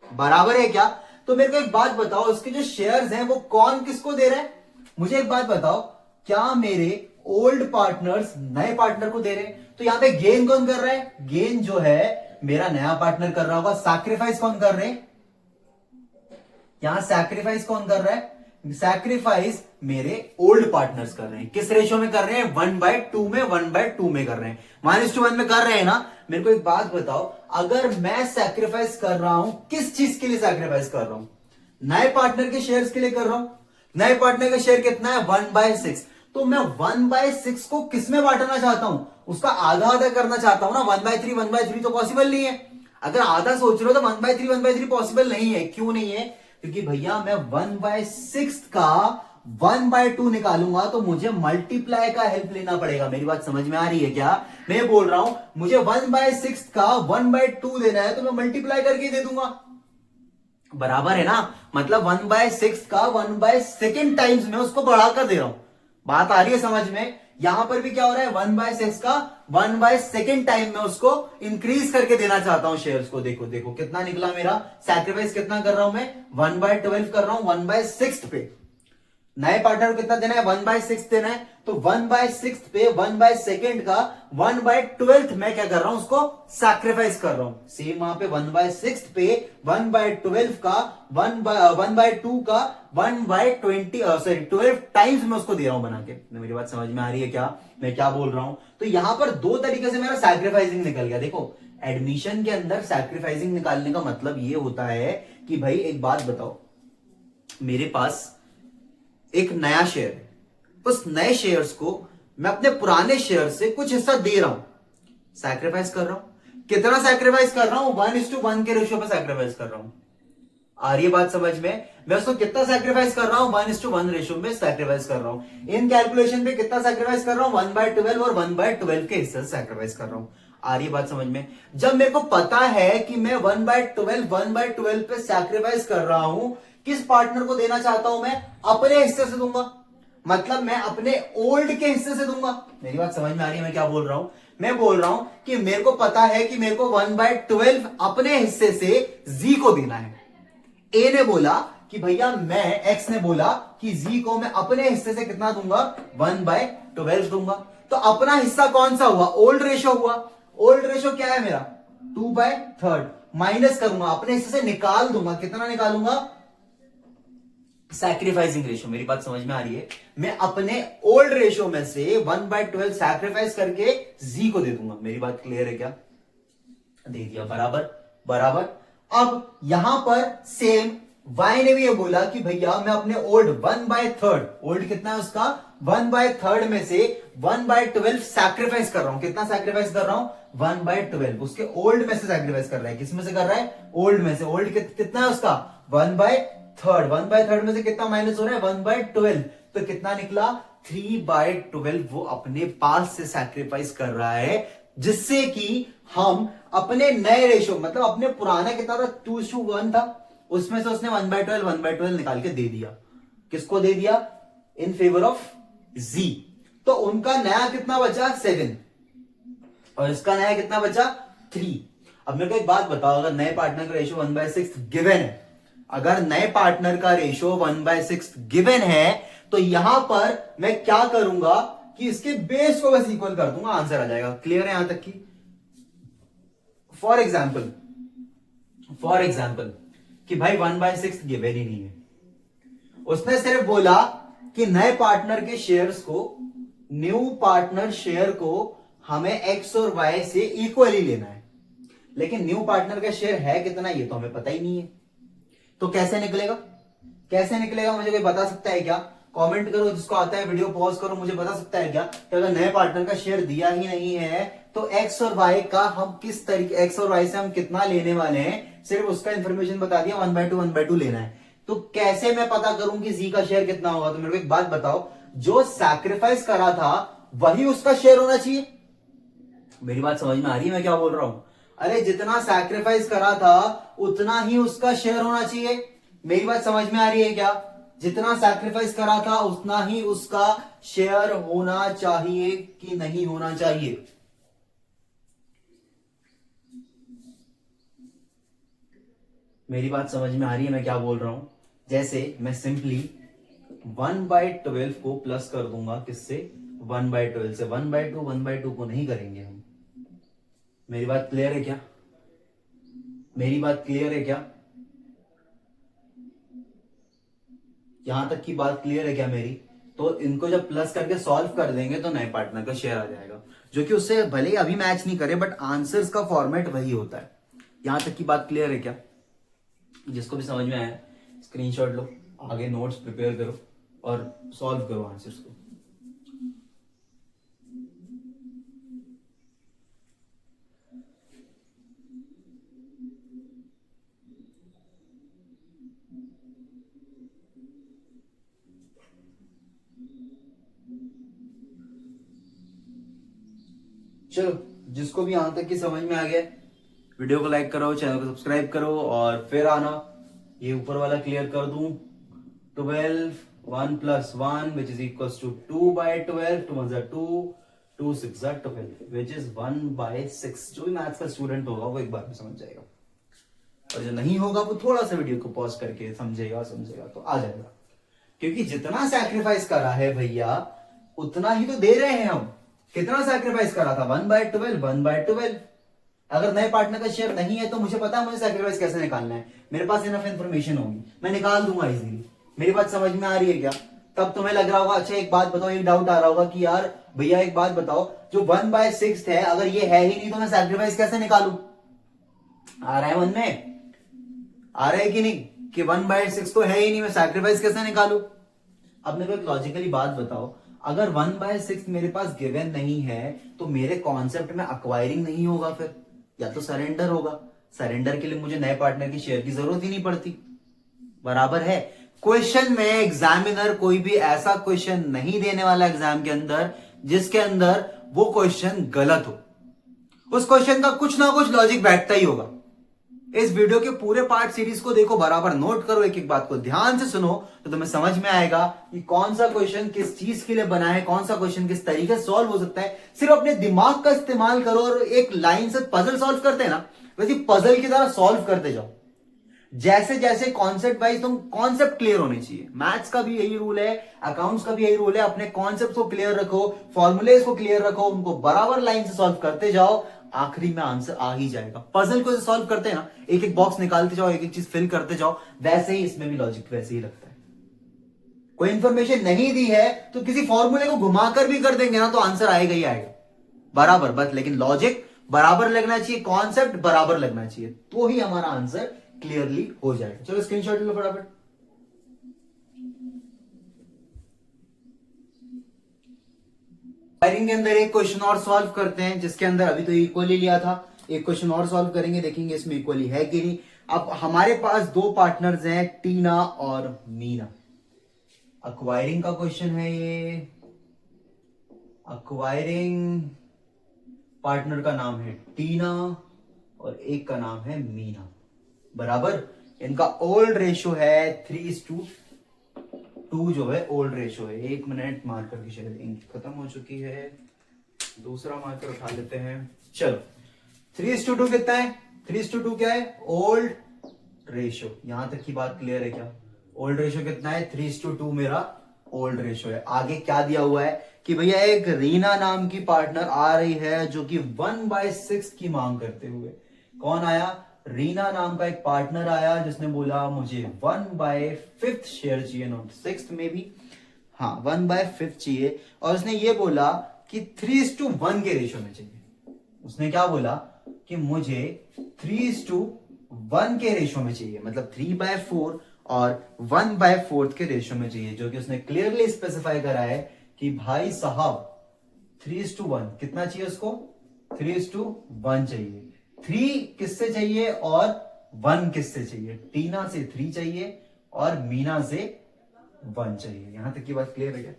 बराबर है क्या। तो मेरे को एक बात बताओ, इसके जो शेयर्स हैं वो कौन किसको दे रहा है, मुझे एक बात बताओ, क्या मेरे ओल्ड पार्टनर्स नए पार्टनर को दे रहे हैं। तो यहां पे गेन कौन कर रहा है, गेन जो है मेरा नया पार्टनर कर रहा होगा, सैक्रिफाइस कौन कर रहे हैं, यहां सैक्रिफाइस कौन कर रहा है, सैक्रिफाइस मेरे ओल्ड पार्टनर्स कर रहे हैं। किस रेशियो में कर रहे हैं, 1/2 में, 1/2 में कर रहे हैं, -1 में कर रहे हैं ना। मेरे को एक बात बताओ, अगर मैं सैक्रिफाइस कर रहा हूं, किस चीज के लिए सैक्रिफाइस कर रहा हूं, नए पार्टनर के शेयर्स के लिए कर रहा हूं। नए पार्टनर का शेयर कितना है, 1/6, तो मैं 1/6 को किस में बांटना चाहता हूं, उसका आधा आधा करना चाहता हूं ना। 1/3 तो पॉसिबल नहीं है, अगर आधा सोच रहे हो तो 1/3 पॉसिबल नहीं है। क्यों नहीं है, क्योंकि भैया मैं 1/6 का 1/2 निकालूंगा तो मुझे मल्टीप्लाई का हेल्प लेना पड़ेगा। मेरी बात समझ में आ रही है क्या, मैं बोल रहा हूं मुझे 1/6 का 1/2 देना है, तो मैं मल्टीप्लाई करके दे दूंगा, बराबर है ना। मतलब 1/6 का 1/2 टाइम्स में उसको बढ़ाकर दे रहा हूं। बात आ रही है समझ में, यहां पर भी क्या हो रहा है, 1/6 का 1/2 टाइम में उसको इंक्रीज करके देना चाहता हूं शेयर्स को। देखो देखो कितना निकला मेरा, सैक्रिफाइस कितना कर रहा हूं मैं, 1/12 कर रहा हूं 1/6 पे। नए पार्टनर को कितना देना है, 1/6 देना है, तो 1/6 पे 1/2 का 1/12 मैं क्या कर रहा हूं, उसको सैक्रिफाइस कर रहा हूं। सेम वहां पे 1/6 पे 1/12 का 1/2 का 1/20 सॉरी 12 टाइम्स मैं उसको दे रहा हूं बना के। मेरी बात समझ में आ रही है क्या, मैं क्या बोल रहा हूं? तो यहां पर दो तरीके से मेरा सैक्रिफाइसिंग निकल गया। देखो एडमिशन के अंदर सैक्रिफाइसिंग निकालने का मतलब ये होता है कि भाई एक बात बताओ, मेरे पास एक नया शेयर है, उस नए शेयर्स को मैं अपने पुराने शेयर से कुछ हिस्सा दे रहा हूं, सैक्रिफाइस कर रहा हूं। कितना सैक्रिफाइस कर रहा हूं, 1:1 के रेशियो पे सैक्रिफाइस कर रहा हूं। आ रही है बात समझ में? मैं उसको कितना सैक्रिफाइस कर रहा हूं, 1:1 रेशियो में सैक्रिफाइस कर रहा हूं। इन कैलकुलेशन पे कितना सैक्रिफाइस कर रहा हूं, 1/12 और 1/12 के हिस्से सैक्रिफाइस कर रहा हूं। आ रही है बात समझ में? जब मेरे को पता है कि मैं 1/12 पे सैक्रिफाइस कर रहा हूं, किस पार्टनर को देना चाहता हूं, मैं अपने हिस्से से दूंगा, मतलब मैं अपने ओल्ड के हिस्से से दूंगा। मेरी बात समझ में आ रही है मैं क्या बोल रहा हूं? मैं बोल रहा हूं कि मेरे को पता है कि मेरे को 1/12 अपने हिस्से से जी को देना है। ए ने बोला कि भैया मैं, एक्स ने बोला कि जी को मैं अपने हिस्से से कितना दूंगा, 1/12 दूंगा। तो अपना हिस्सा कौन सा हुआ, ओल्ड रेशो हुआ। ओल्ड रेशो क्या है मेरा, 2/3 माइनस करूंगा, अपने हिस्से से निकाल दूंगा, कितना निकालूंगा, सैक्रिफाइसिंग रेशियो। मेरी बात समझ में आ रही है? मैं अपने ओल्ड रेशियो में से 1/12 सैक्रिफाइस करके जी को दे दूंगा। मेरी बात क्लियर है क्या? दे दिया, बराबर बराबर। अब यहां पर सेम वाई ने भी ये बोला कि भैया मैं अपने ओल्ड 1/3, ओल्ड कितना है उसका, 1/3 में से 1/12 सैक्रिफाइस कर रहा हूं। कितना सैक्रिफाइस कर रहा हूं, 1/12 उसके ओल्ड में से सैक्रिफाइस कर रहा है। किस में से कर रहा है, ओल्ड में से। ओल्ड कितना है उसका, 1/3। 1/3 में से कितना माइनस हो रहा है, 1/12, तो कितना निकला, 3/12 वो अपने पास से सैक्रिफाइस कर रहा है, जिससे कि हम अपने नए रेशो, मतलब अपने पुराना कितना था, 2:1 था, उसमें से उसने 1/12 निकाल के दे दिया। किसको दे दिया, इन फेवर ऑफ जी। तो उनका नया कितना बचा, 7, और इसका नया कितना बचा, 3। अब मेरे को एक बात बताओ, अगर नए पार्टनर का रेशो 1/6 गिवन है, अगर नए पार्टनर का रेशो 1/6 गिवन है, तो यहां पर मैं क्या करूंगा कि इसके बेस को बस इक्वल कर दूंगा, आंसर आ जाएगा। क्लियर है यहां तक की? फॉर एग्जाम्पल कि भाई 1/6 गिवन ही नहीं है, उसने सिर्फ बोला कि नए पार्टनर के शेयर्स को, न्यू पार्टनर शेयर को हमें एक्स और वाई से इक्वली लेना है, लेकिन न्यू पार्टनर का शेयर है कितना ये तो हमें पता ही नहीं है। तो कैसे निकलेगा, कैसे निकलेगा, मुझे कोई बता सकता है क्या? कमेंट करो, जिसको आता है वीडियो पॉज करो, मुझे बता सकता है क्या कि अगर नए पार्टनर का शेयर दिया ही नहीं है तो एक्स और वाई का हम किस तरीके, एक्स और वाई से हम कितना लेने वाले हैं, सिर्फ उसका इंफॉर्मेशन बता दिया, 1/2 लेना है। तो कैसे मैं पता करूं कि जी का शेयर कितना होगा? तो मेरे को एक बात बताओ, जो सैक्रिफाइस करा था वही उसका शेयर होना चाहिए। मेरी बात समझ में आ रही है मैं क्या बोल रहा हूं? अरे जितना सैक्रिफाइस करा था उतना ही उसका शेयर होना चाहिए। मेरी बात समझ में आ रही है क्या? जितना सैक्रिफाइस करा था उतना ही उसका शेयर होना चाहिए कि नहीं होना चाहिए? मेरी बात समझ में आ रही है मैं क्या बोल रहा हूं? जैसे मैं सिंपली 1/12 को प्लस कर दूंगा, किससे, 1/12 से। 1/2 को नहीं करेंगे हम। मेरी बात क्लियर है क्या? मेरी बात क्लियर है क्या? यहां तक की बात क्लियर है क्या मेरी? तो इनको जब प्लस करके सॉल्व कर देंगे तो नए पार्टनर का शेयर आ जाएगा, जो कि उससे भले ही अभी मैच नहीं करे, बट आंसर्स का फॉर्मेट वही होता है। यहां तक की बात क्लियर है क्या? जिसको भी समझ में आया स्क्रीनशॉट लो, आगे नोट्स प्रिपेयर करो और सॉल्व करो आंसर्स को। चलो, जिसको भी यहां तक की समझ में आ गया, वीडियो को लाइक करो, चैनल को सब्सक्राइब करो, और फिर आना ये ऊपर वाला क्लियर कर दूं। 12, 1 + 1 which is equal to 2/12, 2 1 2, 2 6 12 which is 1/6। जो भी मैथ्स का स्टूडेंट होगा वो एक बार में समझ जाएगा, और जो नहीं होगा वो थोड़ा सा वीडियो को पॉज करके समझेगा तो आ जाएगा। क्योंकि जितना सैक्रिफाइस करा है भैया उतना ही तो दे रहे हैं हम। कितना सैक्रिफाइस करा था? 1/12, 1/12। अगर नए पार्टनर का शेयर नहीं है तो मुझे पता है मुझे सैक्रिफाइस कैसे निकालना है, मेरे पास इनफ इन्फॉर्मेशन होगी, मैं निकाल दूंगा इजीली। मेरी बात समझ में आ रही है क्या? तब तुम्हें लग रहा होगा, अच्छा एक बात बताओ, एक डाउट आ रहा होगा कि यार भैया एक बात बताओ, जो 1/6 है अगर ये है ही नहीं तो मैं सैक्रिफाइस कैसे निकालू? आ रहा है मन में? आ रहा है कि नहीं कि 1/6 तो है ही नहीं, मैं सैक्रिफाइस कैसे निकालू? अब मेरे को एक लॉजिकली बात बताओ, अगर 1/6 मेरे पास गिवन नहीं है तो मेरे कॉन्सेप्ट में अक्वायरिंग नहीं होगा, फिर या तो सरेंडर होगा। सरेंडर के लिए मुझे नए पार्टनर की शेयर की जरूरत ही नहीं पड़ती। बराबर है? क्वेश्चन में एग्जामिनर कोई भी ऐसा क्वेश्चन नहीं देने वाला एग्जाम के अंदर जिसके अंदर वो क्वेश्चन गलत हो। उस क्वेश्चन का कुछ ना कुछ लॉजिक बैठता ही होगा। इस वीडियो के पूरे पार्ट सीरीज को देखो, बराबर नोट करो, एक एक बात को ध्यान से सुनो, तो तुम्हें समझ में आएगा कि कौन सा क्वेश्चन किस चीज के लिए बना है, कौन सा क्वेश्चन किस तरीके से सॉल्व हो सकता है। सिर्फ अपने दिमाग का इस्तेमाल करो और एक लाइन से पजल सॉल्व करते हैं ना, वैसे पजल की तरह सॉल्व करते जाओ। जैसे जैसे कॉन्सेप्ट वाइज तुम कॉन्सेप्ट क्लियर होने चाहिए। मैथ्स का भी यही रूल है, अकाउंट्स का भी यही रूल है। अपने कॉन्सेप्ट को क्लियर रखो, फॉर्मूलेस को क्लियर रखो, उनको बराबर लाइन से सॉल्व करते जाओ, आखिरी में आंसर आ ही जाएगा। पजल को सॉल्व करते हैं ना, एक एक बॉक्स निकालते जाओ, एक एक चीज फिल करते जाओ, वैसे ही इसमें भी लॉजिक वैसे ही लगता है। कोई इंफॉर्मेशन नहीं दी है तो किसी फॉर्मूले को घुमाकर भी कर देंगे ना तो आंसर आएगा ही आएगा बराबर। बस लेकिन लॉजिक बराबर लगना चाहिए, कॉन्सेप्ट बराबर लगना चाहिए, तो ही हमारा आंसर क्लियरली हो जाएगा। चलो स्क्रीनशॉट लो फटाफट। वायरिंग के अंदर एक क्वेश्चन और सॉल्व करते हैं, जिसके अंदर अभी तो इक्वली लिया था, एक क्वेश्चन और सॉल्व करेंगे, देखेंगे इसमें इक्वली है कि नहीं। अब हमारे पास दो पार्टनर्स हैं, टीना और मीना। अक्वायरिंग का क्वेश्चन है ये। अक्वायरिंग पार्टनर का नाम है टीना और एक का नाम है मीना। बराबर इनका ओल्ड रेशो है 3:2 जो है ओल्ड रेशो है। 1 मिनट मार्कर की शायद इंक खत्म हो चुकी है, दूसरा मार्कर उठा लेते हैं। चलो 3:2 कितना है? 3:2 क्या है? Old ratio. यहां तक की बात क्लियर है क्या? ओल्ड रेशो कितना है? 3:2 मेरा ओल्ड रेशो है। आगे क्या दिया हुआ है कि भैया एक रीना नाम की पार्टनर आ रही है जो कि 1/6 की मांग करते हुए। कौन आया? रीना नाम का एक पार्टनर आया जिसने बोला मुझे 1/5 शेयर चाहिए, नॉट 6 में भी, हाँ 1/5 चाहिए। और उसने ये बोला कि 3:1 के रेशो में चाहिए। उसने क्या बोला कि मुझे 3:1 के रेशो में चाहिए, मतलब 3/4 और 1/4 के रेशो में चाहिए, जो कि उसने क्लियरली स्पेसिफाई करा है कि भाई साहब 3:1 कितना चाहिए उसको? 3:1 चाहिए। 3 किससे चाहिए और 1 किससे चाहिए? टीना से 3 चाहिए और मीना से 1 चाहिए। यहां तक की बात क्लियर है क्या?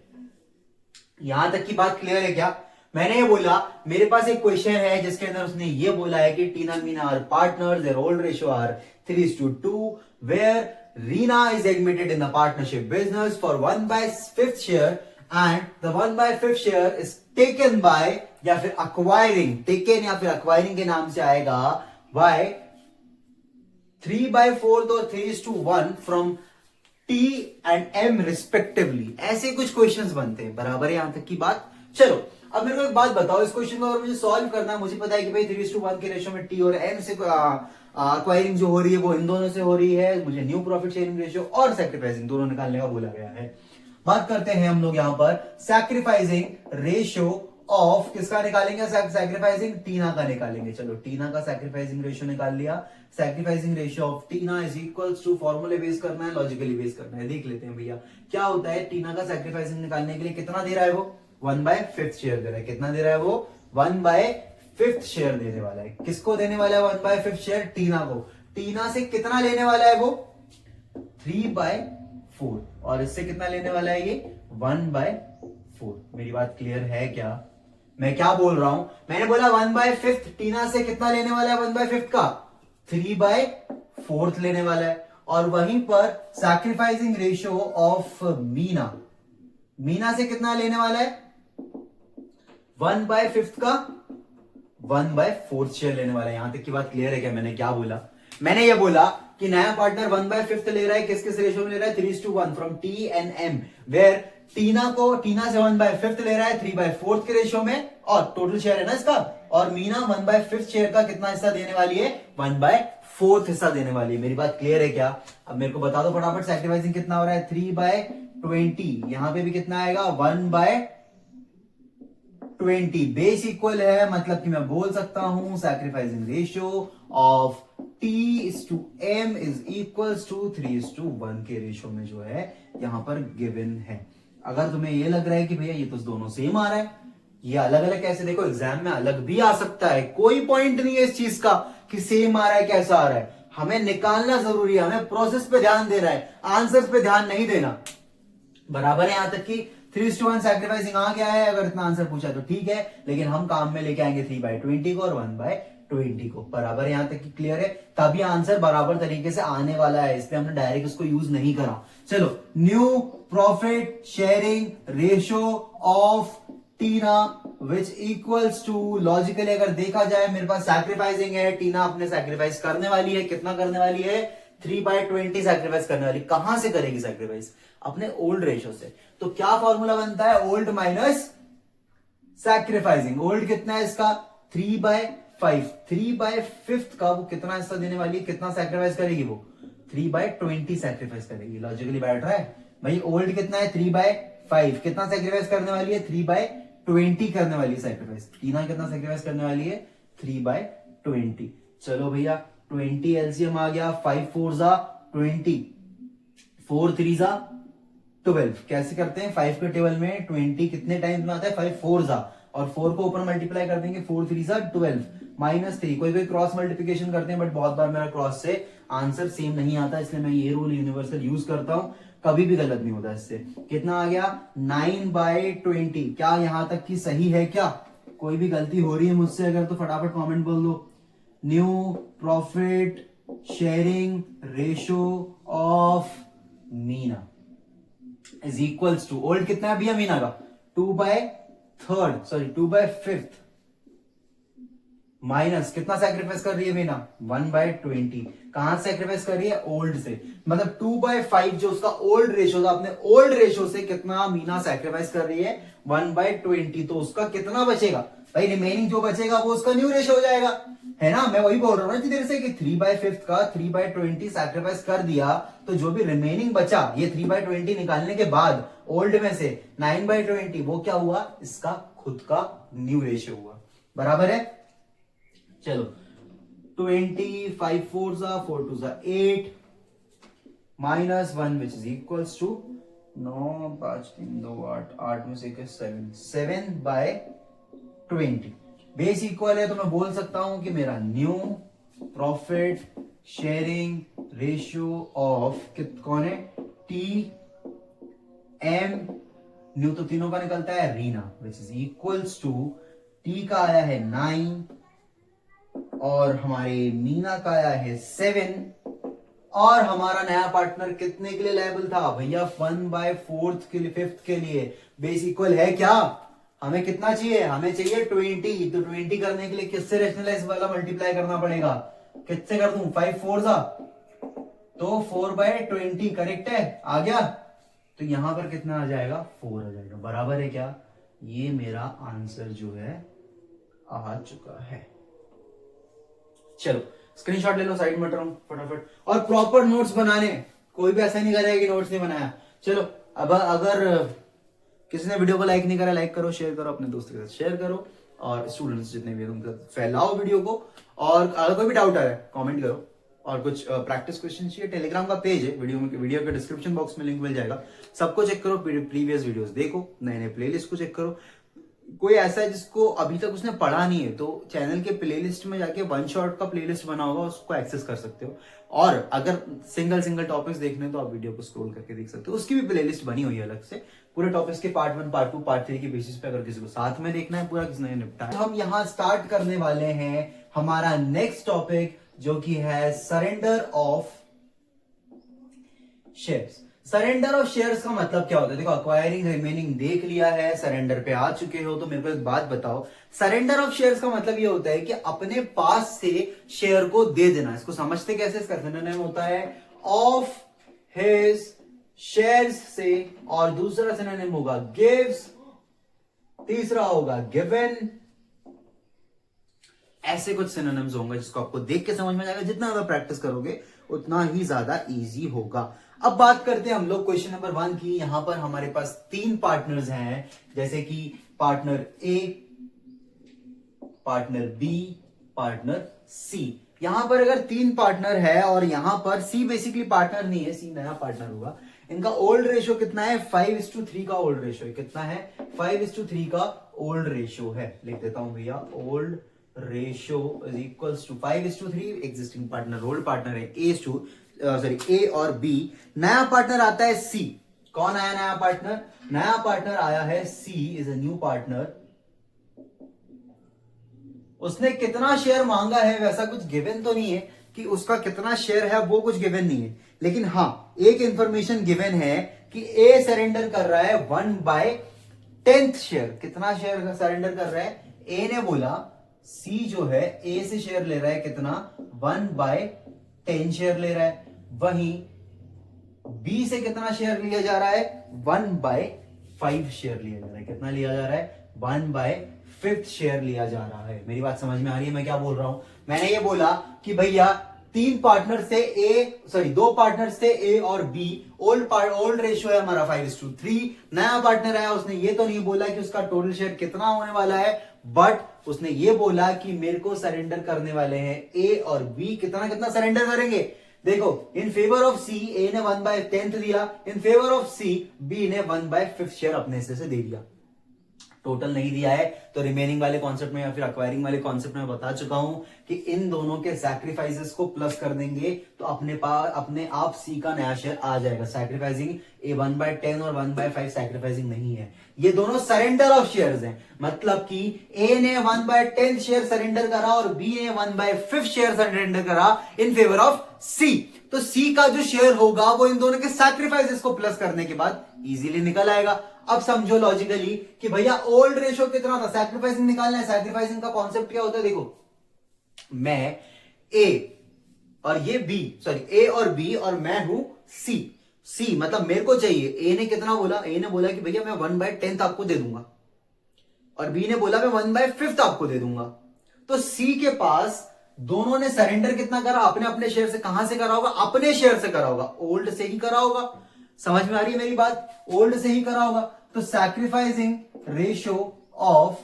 यहां तक की बात क्लियर है क्या? मैंने ये बोला मेरे पास एक क्वेश्चन है जिसके अंदर उसने ये बोला है कि Tina Meena are partners, their old ratio are 3:2, where Reena is admitted in the partnership business for 1/5 share and the 1/5 share is taken by, या फिर अक्वायरिंग, टेकन या फिर अक्वायरिंग के नाम से आएगा, बाय 3/4 और 3:1 from T and M respectively. ऐसे कुछ क्वेश्चंस बनते हैं। बराबर है यहां तक की बात? चलो अब मेरे को एक बात बताओ, इस क्वेश्चन को अगर मुझे सॉल्व करना है, मुझे पता है कि भाई 3:1 के रेशियो में टी और एम से अक्वायरिंग जो हो रही है वो इन दोनों से हो रही है। मुझे न्यू प्रॉफिट शेयरिंग रेशियो और सैक्रिफाइसिंग दोनों निकालने का बोला गया है। बात करते हैं हम लोग यहां पर सैक्रिफाइसिंग रेशियो ऑफ, किसका निकालेंगे? सैक्रिफाइसिंग टीना का निकालेंगे। चलो टीना का सैक्रिफाइसिंग रेशियो निकाल लिया। Sacrificing ratio of Tina is equals to, फॉर्मूले बेस करना है, लॉजिकली बेस करना है। देख लेते हैं भैया क्या होता है। टीना का सैक्रिफाइसिंग निकालने के लिए कितना दे रहा है वो? 1/5 शेयर दे रहा है। कितना दे रहा है वो? 1/5 शेयर देने वाला है। किसको देने वाला है 1/5 शेयर? टीना को। टीना से कितना लेने वाला है वो? 3/4। और इससे कितना लेने वाला है ये? 1/4। मेरी बात क्लियर है क्या? मैं क्या बोल रहा हूं? मैंने बोला 1/5 टीना से कितना लेने वाला है? 1/5 का 3/4 लेने वाला है। और वहीं पर sacrificing ratio of Meena, Meena से कितना लेने वाला है? 1/5 का 1/4 शेयर लेने वाला है। यहां तक की बात क्लियर है क्या? मैंने क्या बोला? मैंने ये बोला कि नया पार्टनर 1/5 ले रहा है, किस किस रेशियो में ले रहा है, 3:1 from T and M, where Tina से 1/5 ले रहा है 3/4 के रेशियो में, और टोटल शेयर है ना इसका, और मीना 1/5 शेयर का कितना हिस्सा देने वाली है, 1/4 हिस्सा देने वाली है। मेरी बात क्लियर है क्या? अब मेरे को बता दो फटाफट, सैक्रिफाइसिंग कितना हो रहा है, 3/20, यहां पे भी कितना आएगा, 1/20, बेस इक्वल है, मतलब कि मैं बोल सकता हूं sacrificing ratio of T/M is equals to 3:1 के रेशियो में जो है यहां पर गिवन है। अगर तुम्हें ये लग रहा है कि भैया ये तो दोनों सेम आ रहा है, ये अलग अलग कैसे, देखो एग्जाम में अलग भी आ सकता है, कोई पॉइंट नहीं है इस चीज का कि सेम आ रहा है कैसा आ रहा है, हमें निकालना जरूरी है, हमें प्रोसेस पे ध्यान देना है, आंसर्स पे ध्यान नहीं देना। बराबर है यहां तक कि 3:1 सैक्रिफाइसिंग आ गया है, अगर इतना आंसर पूछा तो ठीक है, लेकिन हम काम में लेके आएंगे 3/20 को और 1/20 को। बराबर है यहां तक कि क्लियर है, तभी आंसर बराबर तरीके से आने वाला है, इसलिए हमने डायरेक्ट इसको यूज नहीं करा। चलो, new profit sharing ratio of Tina which equals to, logically अगर देखा जाए मेरे पास सैक्रिफाइसिंग है, टीना अपने सैक्रिफाइस करने वाली है, कितना करने वाली है, 3/20 सैक्रिफाइस करने वाली। कहां से करेगी सैक्रिफाइस? अपने ओल्ड रेशियो से। तो क्या फॉर्मूला बनता है, ओल्ड माइनस सैक्रिफाइसिंग। ओल्ड कितना है इसका, 3/5, 3/5 का वो कितना हिस्सा देने वाली है, कितना सैक्रिफाइस करेगी वो, 3/20 सैक्रिफाइस करेगी। लॉजिकली बैठ रहा है भाई, ओल्ड कितना है 3/5, कितना सैक्रिफाइस करने वाली है, 3/20 करने वाली है सैक्रिफाइस। टीना कितना सैक्रिफाइस करने वाली है, 3/20। चलो भैया 20 एलसीएम आ गया, 5 4 जा 20, 4 3 जा 12। कैसे करते हैं, 5 के टेबल में 20 कितने टाइम्स में आता है, 5 4 जा, और 4 को ऊपर मल्टीप्लाई कर देंगे, 4 3 जा 12 -3। कोई कोई क्रॉस मल्टीप्लिकेशन करते हैं, बट बहुत बार मेरा क्रॉस से आंसर सेम नहीं आता, इसलिए मैं ये रूल यूनिवर्सल यूज करता हूं, कभी भी गलत नहीं होता इससे। कितना आ गया, 9/20। क्या यहां तक की सही है क्या? कोई भी गलती हो रही है मुझसे अगर तो फटाफट कमेंट बोल दो। New profit sharing ratio of Meena is equals to, old कितना है भैया मीना का, 2/5 माइनस कितना सैक्रिफाइस कर रही है मीना, 1/20। कहां से सैक्रिफाइस कर रही है, ओल्ड से, मतलब 2/5 जो उसका ओल्ड रेशियो था, अपने ओल्ड रेशियो से कितना मीना सैक्रिफाइस कर रही है, 1/20। तो उसका कितना बचेगा भाई, रिमेनिंग जो बचेगा वो उसका न्यू रेशियो हो जाएगा, है ना। मैं वही बोल रहा हूं ना देर से कि 3/5 का 3/20 सैक्रिफाइस कर दिया, तो जो भी रिमेनिंग बचा, ये 3/20 निकालने के बाद ओल्ड में से 9/20, वो क्या हुआ, इसका खुद का न्यू रेशियो हुआ। बराबर है। चलो 20, 5 4 जा 4 2 जा 8 -1 विच इज इक्वल्स टू 9 5 3 2 8, 8 में से 7/20। बेस इक्वल है, तो मैं बोल सकता हूं कि मेरा new profit sharing ratio of कौन है, T/M, न्यू तो तीनों का निकलता है, Reena, which is equals to, T का आया है 9 और हमारे मीना का आया है 7, और हमारा नया पार्टनर कितने के लिए लायबल था भैया, 1/4 के लिए, 5th के लिए। बेस इक्वल है क्या, हमें कितना चाहिए, हमें चाहिए 20, तो 20 करने के लिए किससे रैशनलाइज वाला मल्टीप्लाई करना पड़ेगा, किससे कर दूं, 5 4 जा, तो 4/20 करेक्ट है, आ गया। तो यहां पर कितना आ जाएगा, 4 आ जाएगा। बराबर है क्या, ये मेरा आंसर जो है आ चुका है। चलो स्क्रीनशॉट ले लो, साइड में रखो फटाफट, और प्रॉपर नोट्स बनाने, कोई भी ऐसा नहीं करेगा कि नोट्स नहीं बनाया। चलो अब अगर किसी ने वीडियो को लाइक नहीं करा, लाइक करो, शेयर करो, अपने दोस्तों के साथ शेयर करो, और स्टूडेंट्स जितने भी उनके साथ फैलाओ वीडियो को। और अगर कोई भी डाउट आ रहा है कमेंट करो, और कुछ प्रैक्टिस क्वेश्चन चाहिए, टेलीग्राम का पेज है, वीडियो के डिस्क्रिप्शन बॉक्स में लिंक मिल जाएगा, सबको चेक करो, प्रीवियस वीडियोस देखो, नए नए प्लेलिस्ट को चेक करो। कोई ऐसा है जिसको अभी तक उसने पढ़ा नहीं है, तो चैनल के प्लेलिस्ट में जाके वन शॉट का प्लेलिस्ट बना होगा, उसको एक्सेस कर सकते हो। और अगर सिंगल टॉपिक्स देखने तो आप वीडियो को स्क्रॉल करके देख सकते हो, उसकी भी प्लेलिस्ट बनी हुई है अलग से, पूरे टॉपिक्स के पार्ट 1 पार्ट 2 पार्ट 3 के बेसिस पे, अगर किसी को साथ में देखना है पूरा, किसी ने निपटा है। हम यहाँ स्टार्ट करने वाले हैं हमारा नेक्स्ट टॉपिक, जो कि है surrender of shares. Surrender of shares का मतलब क्या होता है? देखो, अक्वायरिंग रिमेनिंग देख लिया है, सरेंडर पे आ चुके हो, तो मेरे को एक बात बताओ, सरेंडर ऑफ शेयर्स का मतलब ये होता है कि अपने पास से शेयर को दे देना। इसको समझते कैसे? इसका सिनोनिम होता है ऑफ हिज शेयर्स से, और दूसरा सिनोनिम होगा गिव्स, तीसरा होगा गिवन। ऐसे कुछ सिनोनिम्स होंगे जिसको आपको देख के समझ में जाएगा। जितना ज्यादा प्रैक्टिस करोगे उतना ही ज्यादा इजी होगा। अब बात करते हैं हम लोग क्वेश्चन नंबर 1 की। यहां पर हमारे पास 3 पार्टनर्स हैं, जैसे कि पार्टनर ए, पार्टनर बी, पार्टनर सी। यहां पर अगर 3 पार्टनर है और यहां पर सी बेसिकली पार्टनर नहीं है, सी नया पार्टनर होगा। इनका ओल्ड रेशियो कितना है? 5:3 का ओल्ड रेशियो है। कितना है? 5:3 का ओल्ड रेशियो है। लिख देता हूं भैया, old ratio is equals to 5:3। Existing partner old partner है ए और बी। नया पार्टनर आता है सी। कौन आया नया पार्टनर? नया पार्टनर आया है सी, इज अ न्यू पार्टनर। उसने कितना शेयर मांगा है वैसा कुछ गिवन तो नहीं है कि उसका कितना शेयर है, वो कुछ गिवन नहीं है। लेकिन हाँ, एक इंफॉर्मेशन गिवन है कि ए सरेंडर कर रहा है 1/10 शेयर। कितना शेयर सरेंडर कर रहा है? ए ने बोला सी जो है ए से शेयर ले रहा है, कितना? 1/10 शेयर ले रहा है। वहीं बी से कितना शेयर लिया जा रहा है? 1/5 शेयर लिया जा रहा है। कितना लिया जा रहा है? 1/5 शेयर लिया जा रहा है। मेरी बात समझ में आ रही है मैं क्या बोल रहा हूं? मैंने ये बोला कि भैया 3 पार्टनर से दो पार्टनर से ए और बी। ओल्ड रेशियो है हमारा 5:3। नया पार्टनर आया, उसने ये तो नहीं बोला कि उसका टोटल शेयर कितना होने वाला है, बट उसने ये बोला कि मेरे को सरेंडर करने वाले हैं ए और बी। कितना कितना सरेंडर करेंगे? देखो, इन फेवर ऑफ सी ए ने 1/10 दिया, in favour of C B ने 1/5 शेयर अपने हिस्से से दे दिया। टोटल नहीं दिया है तो रिमेनिंग वाले कॉन्सेप्ट में या फिर एक्वायरिंग वाले कॉन्सेप्ट में बता चुका हूं कि इन दोनों के सैक्रिफाइसेस को प्लस कर देंगे तो अपने आप सी का नया शेयर आ जाएगा। सैक्रिफाइसिंग ए 1/10 और 1/5 सैक्रिफाइसिंग नहीं है, ये दोनों सरेंडर ऑफ शेयर्स हैं। मतलब कि ए ने 1/10 शेयर सरेंडर करा और बी ने 1/5 शेयर सरेंडर करा इन फेवर ऑफ सी। तो सी का जो शेयर होगा वो इन दोनों के सैक्रिफाइसेस को प्लस करने के बाद इजीली निकल आएगा। अब समझो लॉजिकली कि भैया ओल्ड रेशियो कितना था, सैक्रिफाइसिंग निकालना है। सैक्रिफाइसिंग का कॉन्सेप्ट क्या होता है? देखो, मैं ए और ये बी, ए और बी और मैं हूं सी मतलब मेरे को चाहिए। ए ने कितना बोला? ए ने बोला कि भैया मैं 1/10 आपको दे दूंगा, और बी ने बोला मैं 1/5 आपको दे दूंगा। तो सी के पास दोनों ने सरेंडर कितना करा? अपने अपने शेयर से। कहां से करा होगा? अपने शेयर से करा होगा, ओल्ड से ही करा होगा। समझ में आ रही है मेरी बात? ओल्ड से ही करा होगा। तो sacrificing ratio of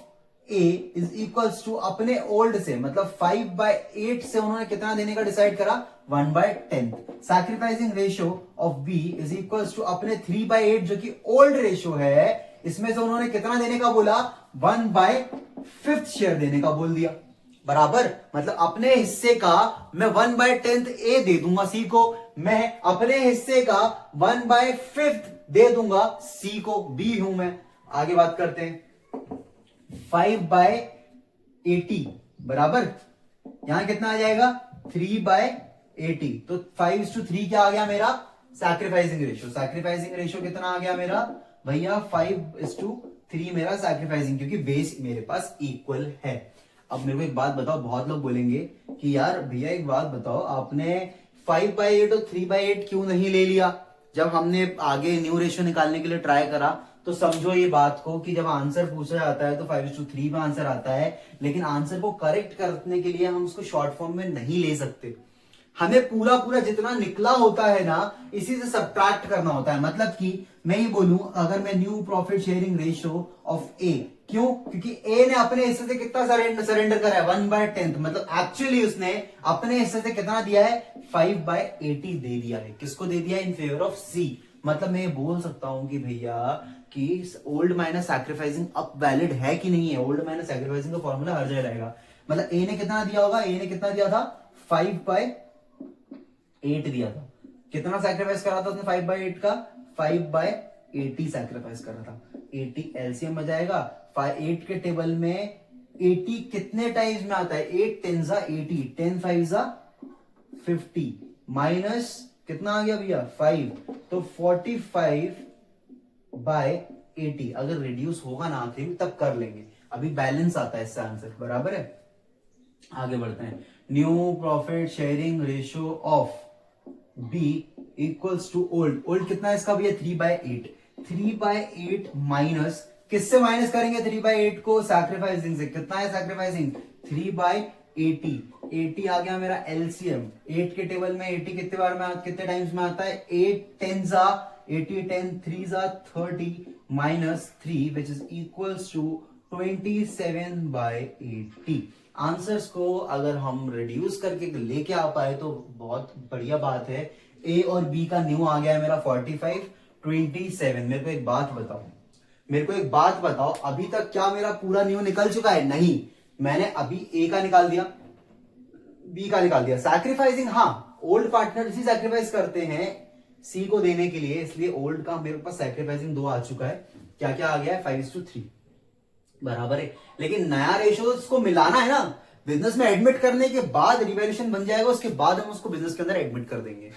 A is equals to अपने ओल्ड से, मतलब 5/8 से उन्होंने कितना देने का डिसाइड करा? 1/10। Sacrificing ratio of B is equals to अपने 3/8 जो कि ओल्ड रेशियो है, इसमें से उन्होंने कितना देने का बोला? 1/5 शेयर देने का बोल दिया। बराबर, मतलब अपने हिस्से का मैं 1/10 ए दे दूंगा सी को, मैं अपने हिस्से का 1/5 दे दूंगा सी को, बी हूं मैं। आगे बात करते हैं। 5/80 बराबर, यहां कितना आ जाएगा? 3/80। तो 5:3 क्या आ गया मेरा? Sacrificing ratio. सैक्रिफाइसिंग रेशियो कितना आ गया मेरा भैया? 5:3 मेरा सैक्रिफाइसिंग, क्योंकि बेस मेरे पास इक्वल है। अब मेरे को एक बात बताओ, बहुत लोग बोलेंगे कि यार भैया एक बात बताओ, आपने 5/8 और 3/8 क्यों नहीं ले लिया जब हमने आगे न्यू रेशियो निकालने के लिए ट्राई करा? तो समझो ये बात को कि जब आंसर पूछा जाता है तो 5:3 में आंसर आता है, लेकिन आंसर को करेक्ट करने के लिए हम उसको शॉर्ट फॉर्म में नहीं ले सकते। हमें पूरा पूरा जितना निकला होता है ना, इसी से सब्ट्रैक्ट करना होता है। मतलब कि मैं ही बोलूं, अगर मैं new profit sharing ratio of a, क्यों? क्योंकि ए ने अपने हिस्से से कितना सरेंडर करा है? 1/10। मतलब एक्चुअली उसने अपने हिस्से से कितना दिया है? 5/80 दे दिया है। किसको दे दिया? इन फेवर ऑफ सी। मतलब मैं ये बोल सकता हूं कि भैया कि ओल्ड माइनस सैक्रिफाइसिंग अब वैलिड है कि नहीं है। ओल्ड माइनस सैक्रिफाइसिंग का फॉर्मूला हर जगह रहेगा। मतलब ए ने कितना दिया होगा? ए ने कितना दिया था? 5/8 दिया था। कितना सैक्रिफाइस करा था उसने 5/8 का? 5/80 सैक्रिफाइस करा था। 80 एलसीएम में जाएगा। 8 के टेबल में 80 कितने टाइम्स में आता है? 8 10 80, 10 5 50 माइनस कितना आ गया भैया 5, तो 45/80 अगर रिड्यूस होगा ना आखिर में तब कर लेंगे, अभी बैलेंस आता है इससे आंसर, बराबर है। आगे बढ़ते हैं। New profit sharing ratio of B equals to old कितना है इसका भैया 3/8, 3/8 माइनस, किससे माइनस करेंगे 3/8 को, सैक्रिफाइसिंग से, कितना है सैक्रिफाइसिंग 3/80, 80 आ गया मेरा एलसीएम, 8 के टेबल में 80 कितने बार में कितने टाइम्स में आता है, 8 10 जा 80, 10 3 जा 30 minus 3 which is equals to 27/80। Answers को अगर हम रिड्यूस करके लेके आ पाए तो बहुत बढ़िया बात है। ए और बी का न्यू आ गया है मेरा 45 27। मेरे को एक बात बताओ अभी तक क्या मेरा पूरा न्यू निकल चुका है, नहीं, मैंने अभी ए का निकाल दिया, बी का निकाल दिया, सैक्रिफाइसिंग, हाँ ओल्ड पार्टनर इसी सैक्रिफाइस करते हैं सी को देने के लिए, इसलिए ओल्ड का मेरे पास सैक्रिफाइसिंग 2 आ चुका है। क्या क्या आ गया है 5:3 बराबर है। लेकिन नया रेशियो उसको मिलाना है ना, बिजनेस में एडमिट करने के बाद रिवैल्यूएशन बन जाएगा, उसके बाद हम उसको बिजनेस के अंदर एडमिट कर देंगे।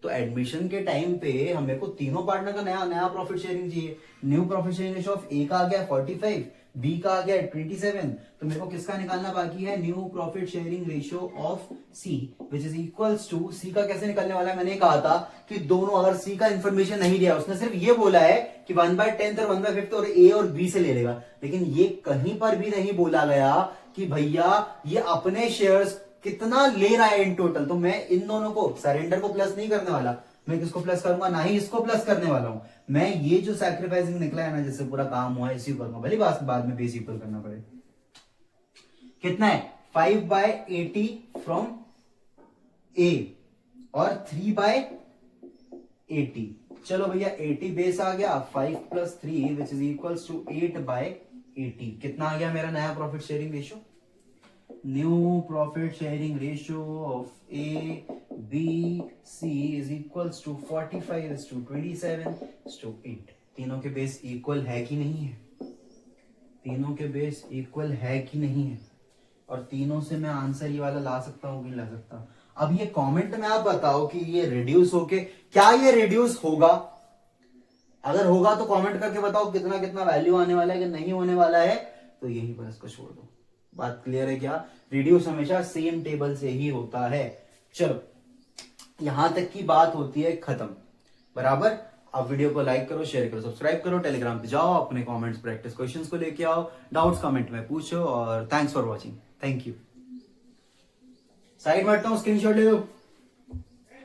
तो एडमिशन के टाइम पे हमें को तीनों पार्टनर का नया प्रॉफिट शेयरिंग चाहिए। New profit sharing ratio of a का आ गया 45, बी का आ गया 27, तो मेरे को किसका निकालना बाकी है, new profit sharing ratio of C which is equals to, C का कैसे निकलने वाला है, मैंने कहा था कि दोनों, अगर सी का इंफॉर्मेशन नहीं दिया, उसने सिर्फ ये बोला है कि 1/10 और 1/5 और ए और बी से ले लेगा, लेकिन ये कहीं पर भी नहीं बोला गया कि भैया ये अपने शेयर्स कितना ले रहा है इन टोटल। तो मैं इन दोनों को, सरेंडर को प्लस नहीं करने वाला, मैं किसको प्लस करूंगा, ना ही इसको प्लस करने वाला हूं, मैं ये जो सैक्रिफाइसिंग निकला है ना, जिससे पूरा काम हुआ है इसी करूंगा, भले बाद में बेस इक्वल करना पड़े। कितना है 5/80 फ्रॉम ए और 3/80, चलो भैया 80 बेस आ गया, 5 + 3 विच इज इक्वल्स टू 8/80, कितना आ गया मेरा नया profit sharing ratio, new profit sharing ratio of A B C is equals to 45:27:8। तीनों के बेस इक्वल है कि नहीं है, तीनों के बेस इक्वल है कि नहीं है, और तीनों से मैं आंसर ये वाला ला सकता हूं कि नहीं ला सकता। अब ये कमेंट में आप बताओ कि ये रिड्यूस होके, क्या ये रिड्यूस होगा, अगर होगा तो कमेंट करके बताओ कितना कितना वैल्यू आने वाला है, कि नहीं होने वाला है तो यहीं पर इसको छोड़ दो। बात क्लियर है क्या, रिड्यूस हमेशा सेम टेबल से ही होता है। चलो यहां तक की बात होती है खत्म, बराबर। अब वीडियो को लाइक करो, शेयर करो, सब्सक्राइब करो, टेलीग्राम पे जाओ, अपने कमेंट्स प्रैक्टिस क्वेश्चंस को लेके आओ, डाउट्स कमेंट में पूछो, और thanks for watching, thank you. Side में हटता हूं, स्क्रीनशॉट ले लो।